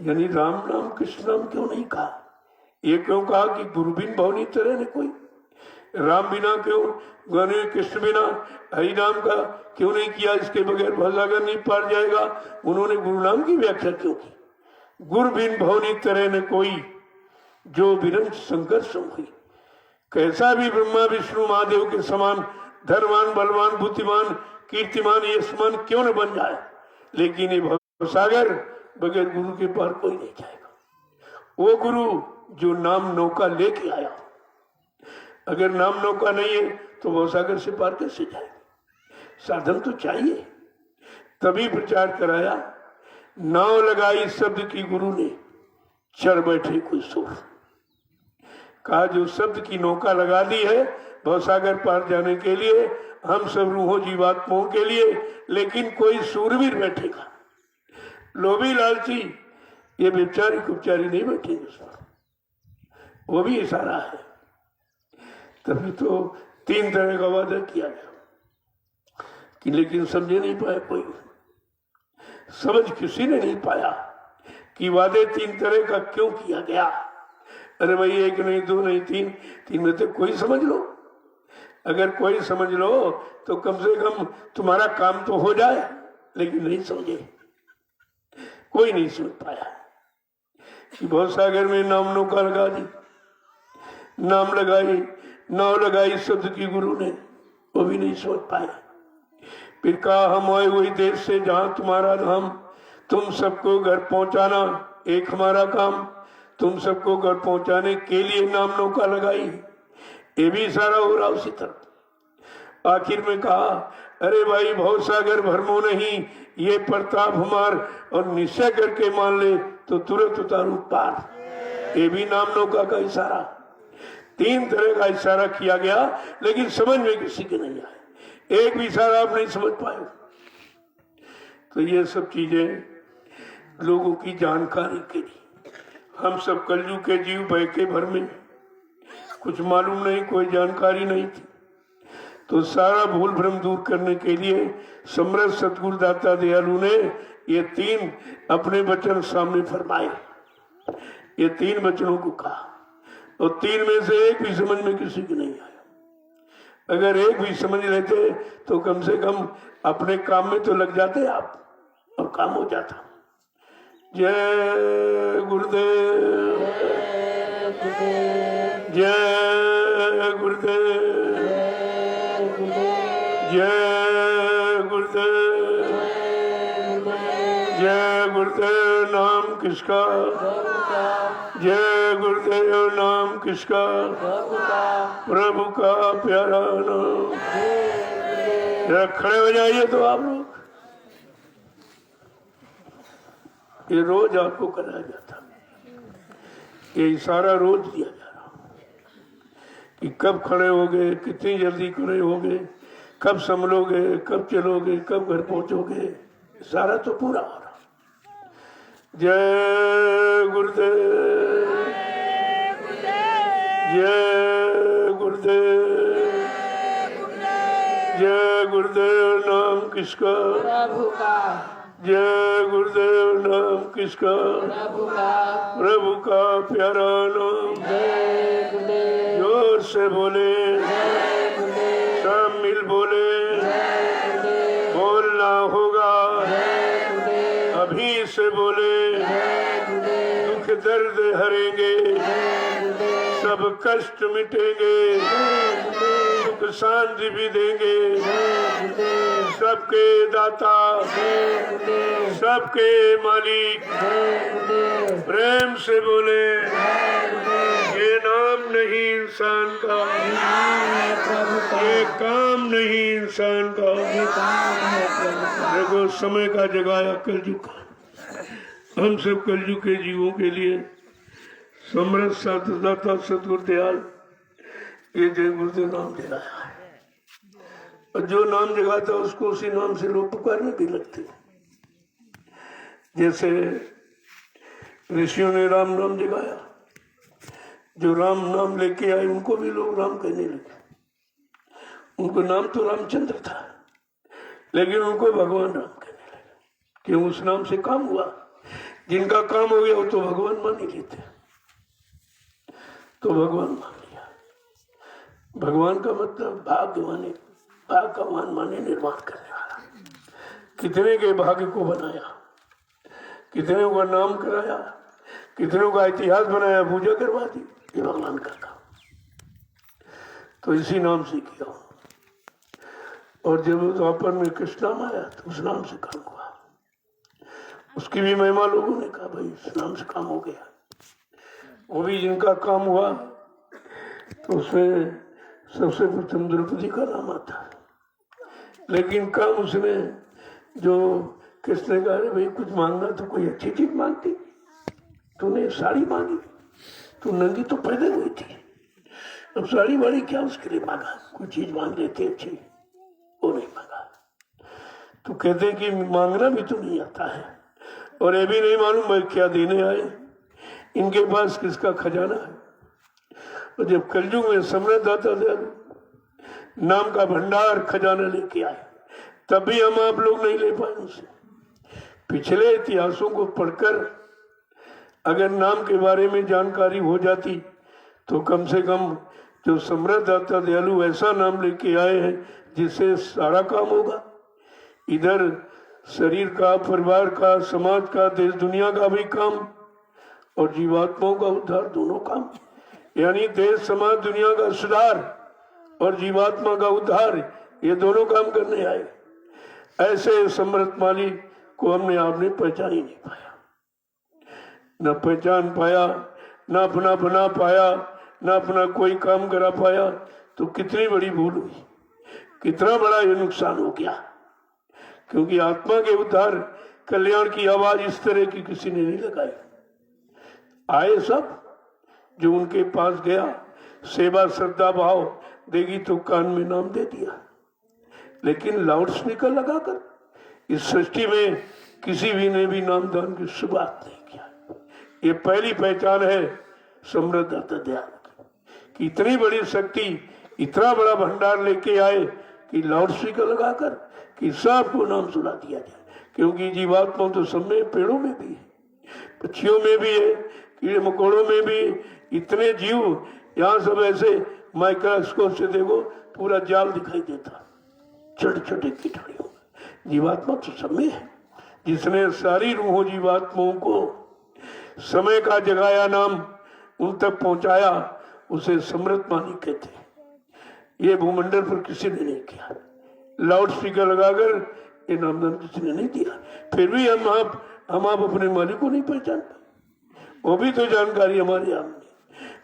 यानी राम नाम कृष्ण नाम क्यों नहीं कहा, ये क्यों कहा कि गुरु बिन भवनी तरह ने कोई, राम बिना क्यों, गणे कृष्ण बिना हरि नाम का क्यों नहीं किया, इसके बगैर भवसागर नहीं पार जाएगा। उन्होंने गुरु नाम की व्याख्या क्यों की, गुरु बिन भवनी तरह ने कोई, जो विरंच शंकर सम हुई। कैसा भी ब्रह्मा विष्णु महादेव के समान धर्मवान, बलवान, बुद्धिमान, कीर्तिमान, यशमान क्यों न बन जाए, लेकिन ये भवसागर बगैर गुरु के पार कोई नहीं जाएगा। वो गुरु जो नाम नौका लेके आया, अगर नाम नौका नहीं है तो भवसागर से पार कैसे जाएगा। साधन तो चाहिए, तभी प्रचार कराया। नाव लगाई शब्द की गुरु ने, चढ़ बैठे कोई सूर। कहा जो शब्द की नौका लगा दी है भवसागर पार जाने के लिए, हम सब रूहों जीवात्माओं के लिए, लेकिन कोई सूरवीर बैठेगा। लोभी लालची ये बेचारी कुपचारी नहीं बैठेंगे उस पर, वो भी इशारा है। तभी तो 3 तरह का वादा किया गया कि, लेकिन समझे नहीं पाया कोई, समझ किसी ने नहीं पाया कि वादे 3 तरह का क्यों किया गया। अरे भाई 1 नहीं 2 नहीं 3 में तो कोई समझ लो, अगर कोई समझ लो तो कम से कम तुम्हारा काम तो हो जाए, लेकिन नहीं समझे, कोई नहीं समझ पाया कि भवसागर में नाम नौका लगा दी, नाम लगाई, नाव लगाई शब्द की गुरु ने, वो भी नहीं समझ पाया। फिर कहा हम आए वही देश से जहां तुम्हारा धाम, तुम सबको घर पहुंचाना एक हमारा काम, तुम सबको घर पहुंचाने के लिए नाम नौका लगाई। ये भी इशारा हो रहा उसी तरफ। आखिर में कहा अरे भाई भवसागर भरमो नहीं, ये प्रताप हमार, और निश्चय करके मान ले तो तुरंत उतारू पार। ये भी नाम नौका का इशारा। 3 तरह का इशारा किया गया, लेकिन समझ में किसी के नहीं आए, एक भी इशारा आप नहीं समझ पाए। तो ये सब चीजें लोगों की जानकारी के लिए, हम सब कलयुग के जीव बहके भर में, कुछ मालूम नहीं, कोई जानकारी नहीं थी। तो सारा भूल भ्रम दूर करने के लिए समर्थ सतगुरु दाता दयालु ने ये 3 अपने वचन सामने फरमाए। ये 3 वचनों को कहा, और 3 में से एक भी समझ में किसी को नहीं आया। अगर एक भी समझ लेते तो कम से कम अपने काम में तो लग जाते आप, और काम हो जाता। जय गुरुदेव, जय गुरुदेव, जय गुरुदेव, जय गुरुदेव। नाम किसका, जय गुरुदेव नाम किसका, प्रभु का प्यारा नाम। जरा खड़े हो जाइए तो आप लोग। ये रोज आपको कराया जाता, ये इशारा रोज दिया जा रहा कि कब खड़े होगे, कितनी जल्दी खड़े होगे, कब संभलोगे, कब चलोगे, कब घर पहुंचोगे, सारा तो पूरा हो रहा। जय गुरुदेव, जय गुरुदेव, जय गुरुदेव। नाम किसका? प्रभु का। जय गुरुदेव। नाम किसका? प्रभु का। प्रभु का प्यारा नाम। जय गुरुदेव। जोर से बोले, जय गुरुदेव। सब मिल बोले, जय गुरुदेव। बोलना होगा, जय गुरुदेव। अभी से बोले, जय गुरुदेव। दुख दर्द हरेंगे, जय गुरुदेव। सब कष्ट मिटेंगे, जय गुरुदेव। सुख शांति भी देंगे, जय गुरुदेव। सबके दाता, जय गुरुदेव। सबके मालिक। जय गुरुदेव। प्रेम से बोले, जय गुरुदेव। ये नाम नहीं इंसान का, नाम है प्रभु का। ये काम नहीं इंसान का। ये काम है प्रभु का। देखो समय का जगाया कलयुग का, हम सब कलयुग के जीवों के लिए समृद्ध सतदाता सतगुरु दयाल ये जय गुरुदेव नाम जगाया है। और जो नाम जगाता उसको उसी नाम से लोग पुकारने भी लगते। जैसे ऋषियों ने राम नाम जगाया, जो राम नाम लेके आए उनको भी लोग राम कहने लगे। उनको नाम तो रामचंद्र था, लेकिन उनको भगवान राम कहने लगे, क्यों? उस नाम से काम हुआ। जिनका काम हो गया वो तो भगवान मान ही लेते, तो भगवान मान लिया। भगवान का मतलब भाग्यवान, भाग का मान माने निर्माण करने वाला। कितने के भाग्य को बनाया, कितने का नाम कराया, कितनों का इतिहास बनाया, पूजा करवा दी, ये भगवान का काम। तो इसी नाम से किया। और जब द्वापर में कृष्ण नाम आया तो उस नाम से काम हुआ। उसकी भी महिमा लोगों ने कहा भाई इस नाम से काम हो गया। वो भी जिनका काम हुआ तो उसमें सबसे प्रथम द्रौपदी का नाम आता, लेकिन काम उसमें जो कृष्ण ने कहा अरे भाई कुछ मांगना तो कोई अच्छी चीज मांगती, तूने साड़ी मांगी, तू नंगी तो पैदा हुई थी, अब साड़ी वाड़ी क्या उसके लिए मांगा, कोई चीज मांग लेती अच्छी, वो नहीं मांगा। तो कहते हैं कि मांगना भी तो नहीं आता है, और ये भी नहीं मालूम भाई क्या देने आए, इनके पास किसका खजाना है। और जब कलयुग में समृद्ध दाता दयालु नाम का भंडार खजाना लेके आए, तब भी हम आप लोग नहीं ले पाए उसे। पिछले इतिहासों को पढ़कर अगर नाम के बारे में जानकारी हो जाती तो कम से कम जो समृद्ध दाता दयालु ऐसा नाम लेके आए हैं जिससे सारा काम होगा, इधर शरीर का, परिवार का, समाज का, देश दुनिया का भी काम और जीवात्माओं का उद्धार, दोनों काम। यानी देश समाज दुनिया का सुधार और जीवात्मा का उद्धार, ये दोनों काम करने आए। ऐसे समृद्ध मालिक को हमने आपने पहचान ही नहीं पाया, न पहचान पाया, न अपना बना पाया, न अपना कोई काम करा पाया, तो कितनी बड़ी भूल हुई, कितना बड़ा ये नुकसान हो गया। क्योंकि आत्मा के उद्धार कल्याण की आवाज इस तरह की किसी ने नहीं लगाई। आए सब, जो उनके पास गया सेवा श्रद्धा भाव देगी तो कान में नाम दे दिया, लेकिन लाउड स्पीकर लगाकर इस सृष्टि में किसी भी ने भी नामदान की शुरुआत नहीं किया। ये पहली पहचान है समृद्ध दाता दयालु की, इतनी बड़ी शक्ति, इतना बड़ा भंडार लेके आए कि लाउड स्पीकर लगाकर कि सबको नाम सुना दिया जाए। क्योंकि जीवात्मा तो सब में, पेड़ों में भी है, पक्षियों में भी है, कीड़े मकोड़ों में भी, इतने जीव, यहाँ सब ऐसे माइक्रोस्कोप से देखो पूरा जाल दिखाई देता, छोटे छोटे कीटाणुओं। जीवात्मा तो सब में है। जिसने सारी रूहों जीवात्माओं को समय का जगाया नाम उन तक पहुंचाया, उसे समृद्ध मालिक कहते हैं। ये भूमंडल पर किसी ने नहीं किया, लाउड स्पीकर लगाकर ये नामदान किसी ने नहीं दिया। फिर भी हम आप अपने मालिक को नहीं पहचान पाए। वो भी तो जानकारी हमारे सामने,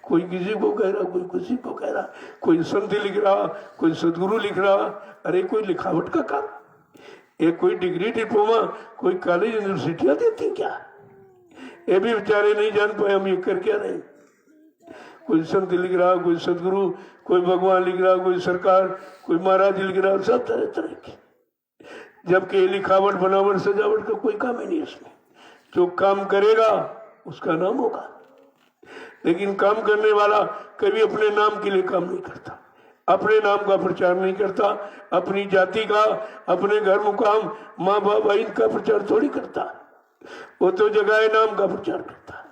कोई किसी को कह रहा, कोई किसी को कह रहा, कोई संत लिख रहा, कोई सदगुरु लिख रहा। अरे कोई लिखावट का काम, ये कोई डिग्री डिप्लोमा कोई कॉलेज यूनिवर्सिटियां देती क्या? ये भी बेचारे नहीं जान पाए हम ये कर क्या रहे। कोई संत लिख रहा, कोई सदगुरु, कोई भगवान लिख रहा, कोई सरकार, कोई महाराज लिख रहा, सब तरह तरह की। जबकि लिखावट बनावट सजावट का कोई काम ही नहीं इसमें। जो काम करेगा उसका नाम होगा, लेकिन काम करने वाला कभी अपने नाम के लिए काम नहीं करता, अपने नाम का प्रचार नहीं करता, अपनी जाति का, अपने घर मुकाम, माँ बाप इनका प्रचार थोड़ी करता। वो तो जगह नाम का प्रचार करता,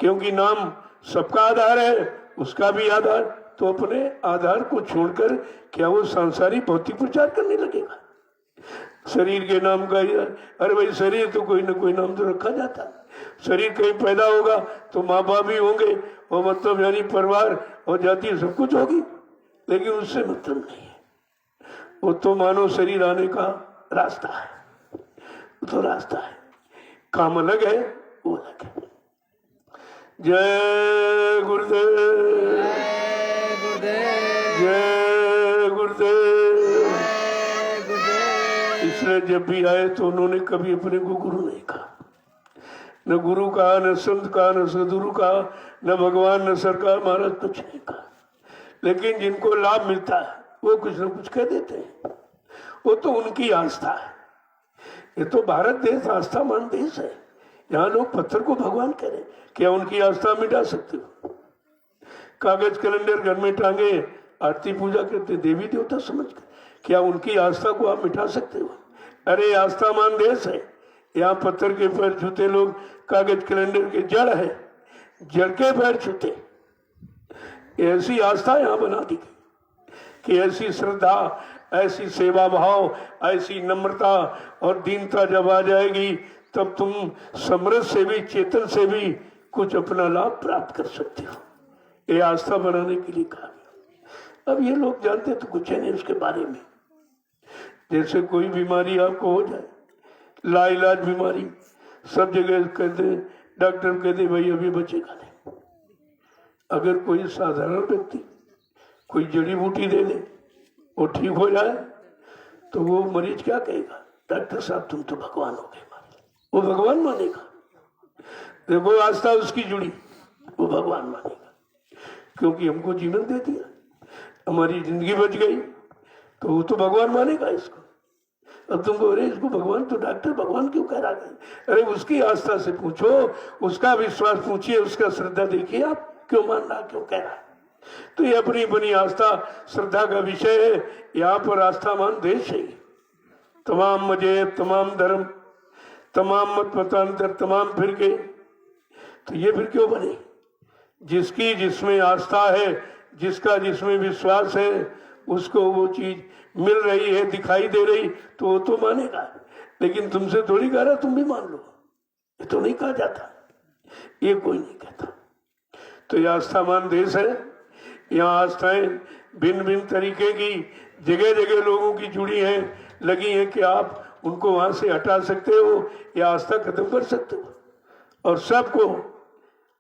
क्योंकि नाम सबका आधार है, उसका भी आधार। तो अपने आधार को छोड़कर क्या वो सांसारिक भौतिक प्रचार करने लगेगा? शरीर के नाम का ही, अरे भाई शरीर तो कोई ना कोई नाम तो रखा जाता। शरीर कहीं पैदा होगा तो माँ बाप भी होंगे, और मतलब यानी परिवार और जाति सब कुछ होगी, लेकिन उससे मतलब नहीं है। वो तो मानव शरीर आने का रास्ता है, वो तो रास्ता है, काम अलग है, वो अलग है। जय गुरुदेव, जय गुरुदेव। इसलिए जब भी आए तो उन्होंने कभी अपने को गुरु नहीं कहा, न गुरु कहा, न संत कहा, न सदगुरु कहा, न भगवान, न सरकार, महाराज, कुछ नहीं कहा। लेकिन जिनको लाभ मिलता है वो कुछ न कुछ कह देते हैं। वो तो उनकी आस्था है। ये तो भारत देश आस्थावान देश है। यहाँ लोग पत्थर को भगवान कह रहे, क्या उनकी आस्था मिटा सकते हो? कागज कैलेंडर घर में टांगे, आरती पूजा करते देवी देवता समझ कर, क्या उनकी आस्था को आप मिटा सकते हो? अरे आस्थावान देश है, यहाँ पत्थर के पैर छूते लोग, कागज कैलेंडर के जड़ है, जड़ के पैर छूते। ऐसी आस्था यहाँ बना दी गई कि ऐसी श्रद्धा, ऐसी सेवा भाव, ऐसी नम्रता और दीनता जब आ जाएगी तब तुम समरस से भी, चेतन से भी कुछ अपना लाभ प्राप्त कर सकते हो। ये आस्था बनाने के लिए कहा गया। अब ये लोग जानते तो कुछ है नहीं उसके बारे में। जैसे कोई बीमारी आपको हो जाए, लाइलाज बीमारी, सब जगह कहते, डॉक्टर कहते भाई अभी बचेगा नहीं। अगर कोई साधारण व्यक्ति कोई जड़ी बूटी दे दे, वो ठीक हो जाए, तो वो मरीज क्या कहेगा? डॉक्टर साहब तुम तो भगवान हो गए। वो भगवान मानेगा। देखो आस्था उसकी जुड़ी, वो भगवान मानेगा, क्योंकि हमको जीवन दे दिया, हमारी जिंदगी बच गई, तो वो तो भगवान मानेगा इसको। अब तुम बोल रहे इसको भगवान, तो डॉक्टर भगवान क्यों कह रहा है? अरे उसकी आस्था से पूछो, उसका विश्वास पूछिए, उसका श्रद्धा देखिए, आप क्यों मान रहा, क्यों कह रहा है? तो ये अपनी अपनी आस्था श्रद्धा का विषय है। यहाँ पर आस्थावान देश है। तमाम मजहब, तमाम धर्म, तमाम मत मतांतर, तमाम फिरके, तो ये फिर क्यों बने? जिसकी जिसमें आस्था है, जिसका जिसमें विश्वास है, उसको वो चीज मिल रही है, दिखाई दे रही, तो वो तो मानेगा। लेकिन तुमसे थोड़ी कह रहा तुम भी मान लो, ये तो नहीं कहा जाता, ये कोई नहीं कहता। तो ये आस्थावान देश है। यहाँ आस्थाएं भिन्न भिन्न तरीके की जगह जगह लोगों की जुड़ी हैं, लगी हैं कि आप उनको वहां से हटा सकते हो या आस्था खत्म कर सकते हो, और सबको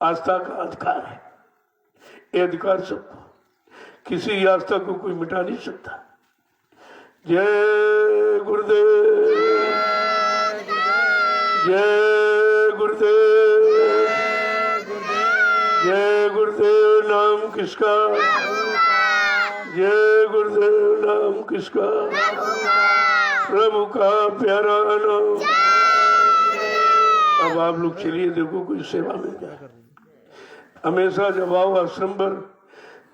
आस्था का अधिकार है। ये अधिकार सबको, किसी आस्था को कोई मिटा नहीं सकता। जय गुरुदेव, जय गुरुदेव, जय गुरुदेव। नाम किसका? जय गुरुदेव। नाम किसका? प्रभु का प्यारा नाम। अब आप लोग चलिए, देखो कोई सेवा मिल जाए। हमेशा जब आओ आश्रम पर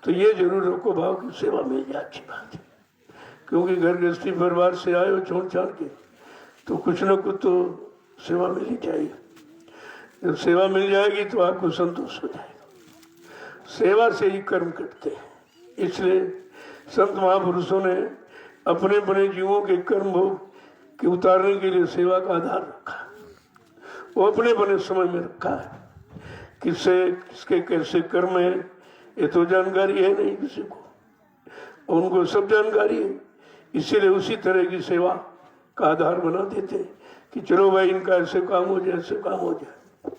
तो ये जरूर रखो भाव की सेवा मिल जाए, अच्छी बात है। क्योंकि घर गृहस्थी परिवार से आए हो छोड़ छाड़ के, तो कुछ न कुछ तो सेवा मिलनी चाहिए। जब सेवा मिल जाएगी तो आपको संतोष हो जाएगा। सेवा से ही कर्म करते हैं, इसलिए संत महापुरुषों ने अपने अपने जीवों के कर्म भोग के उतारने के लिए सेवा का आधार रखा। वो अपने अपने समय में रखा है। किससे किसके कैसे कर्म है ये तो जानकारी है नहीं किसी को, उनको सब जानकारी है। इसीलिए उसी तरह की सेवा का आधार बना देते हैं कि चलो भाई इनका ऐसे काम हो जाए, ऐसे काम हो जाए।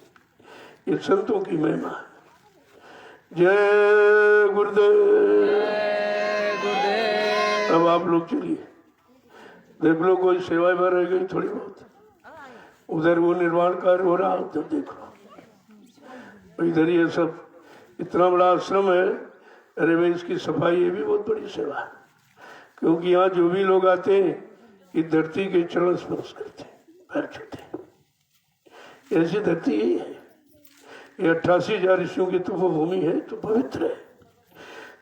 ये संतों की महिमा है। जय गुरुदेव। अब आप लोग चलिए, देख लो कोई सेवा रह गई थोड़ी बहुत, उधर वो निर्माण कार्य हो रहा, उधर देख लो। इधर ये सब इतना बड़ा आश्रम है, अरे भाई इसकी सफाई ये भी बहुत बड़ी सेवा है, क्योंकि यहाँ जो भी लोग आते हैं ये धरती के चरण स्पर्श करते हैं, पैर छूते हैं। ऐसी धरती यही है, ये 88,000 ऋषियों की तपोभूमि है, तो पवित्र है।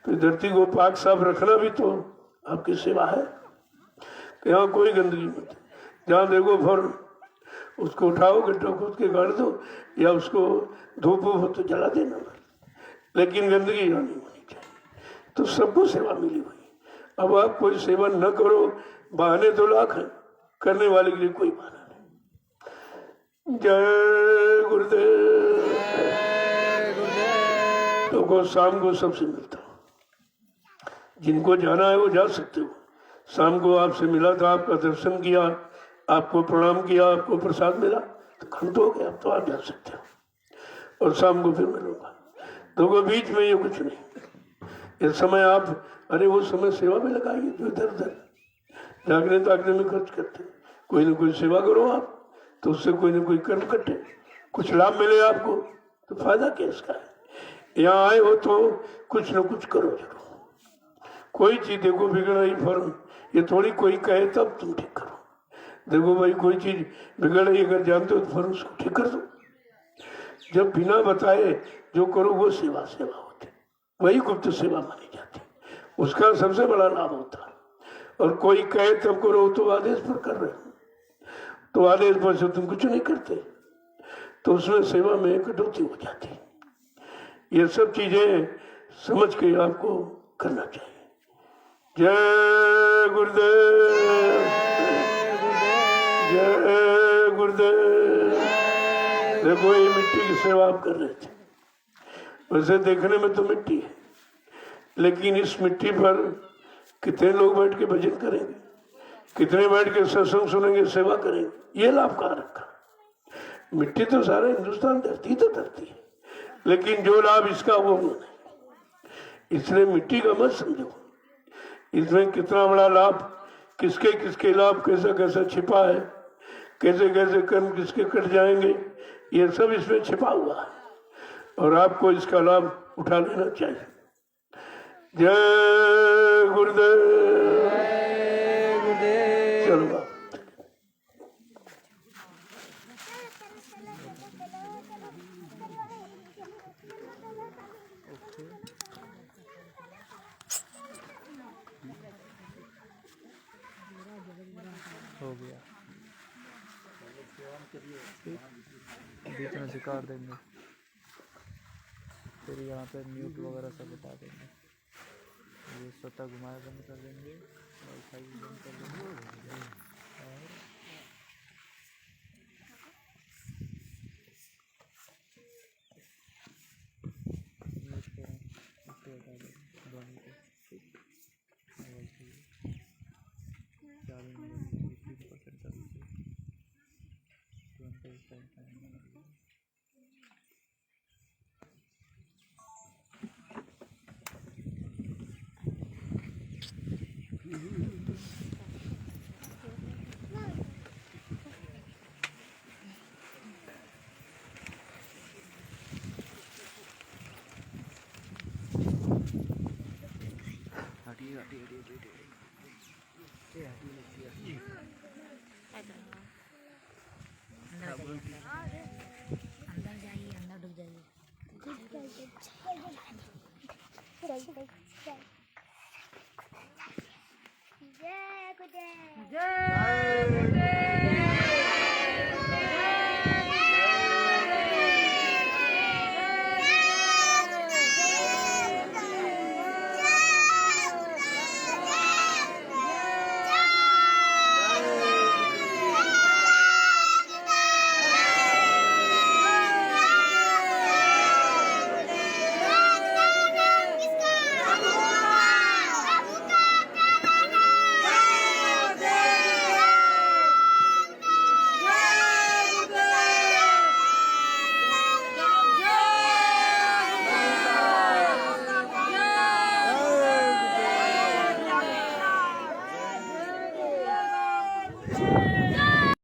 तो धरती को पाक साफ रखना भी तो आपकी सेवा है। तो यहाँ कोई गंदगी मत, जहाँ देखो फौरन उसको उठाओ, गड्ढा खोद के गाड़ दो, या उसको धूप हो तो जला देना, लेकिन गंदगी यहाँ नहीं होनी चाहिए। तो सबको सेवा मिली हुई। अब आप कोई सेवा न करो, बहाने तो लाख हैं, करने वाले के लिए कोई बहाना नहीं। जय गुरुदेव। तो को शाम को सबसे मिलता हूँ, जिनको जाना है वो जा सकते हो। शाम को आपसे मिला था, आपका दर्शन किया, आपको प्रणाम किया, आपको प्रसाद मिला, तो खंड हो गया, अब तो आप जा सकते हो। और शाम को फिर मिलूंगा। तो बीच में ये कुछ नहीं, इस समय आप, अरे वो समय सेवा में लगाइए, जो इधर उधर जागने तागने में खर्च करते, कोई ना कोई सेवा करो आप, तो उससे कोई ना कोई कर्म कटे, कुछ लाभ मिले आपको, तो फायदा क्या इसका है। यहाँ आए हो तो कुछ ना कुछ करो जरूर। कोई चीज देखो बिगड़ रही फौरन, ये थोड़ी कोई कहे तब तुम ठीक करो। देखो भाई कोई चीज बिगड़ रही, अगर जानते हो तो फौरन उसको ठीक कर दो। जब बिना बताए जो करो वो सेवा होती, वही गुप्त सेवा मानी जाती, उसका सबसे बड़ा लाभ होता है। और कोई कहे तब करो तो आदेश पर कर रहे हो, तो आदेश पर से तुम कुछ नहीं करते, तो उसमें सेवा में कटौती हो जाती। ये सब चीजें समझ के आपको करना चाहिए। जय गुरुदेव, जय गुरुदेव। देखो ये मिट्टी की सेवा आप कर रहे थे, वैसे देखने में तो मिट्टी है, लेकिन इस मिट्टी पर कितने लोग बैठ के भजन करेंगे, कितने बैठ के सत्संग सुनेंगे, सेवा करेंगे, ये लाभ कहाँ रखा। मिट्टी तो सारा हिंदुस्तान धरती तो धरती है, लेकिन जो लाभ इसका वो नहीं। इसलिए मिट्टी का मत समझो, इसमें कितना बड़ा लाभ, किसके किसके लाभ कैसा कैसा छिपा है, कैसे कैसे कर्म किसके कट जाएंगे, ये सब इसमें छिपा हुआ है, और आपको इसका लाभ उठा लेना चाहिए। जय गुरुदेव। चलो बाप। हो गया, बीच में से काट देंगे, फिर यहाँ पे म्यूट वगैरह सब बता देंगे। ये स्वतः घुमाया बंद कर देंगे, वाईफाई बंद कर देंगे, और म्यूट करें, इसको बता दें दोनों को। चाबी मिलेगी 3% चाबी से, तुरंत इस टाइम अंदर जाइए, अंदर डूब जाइए। जय गुरुदेव। जय गुरुदेव।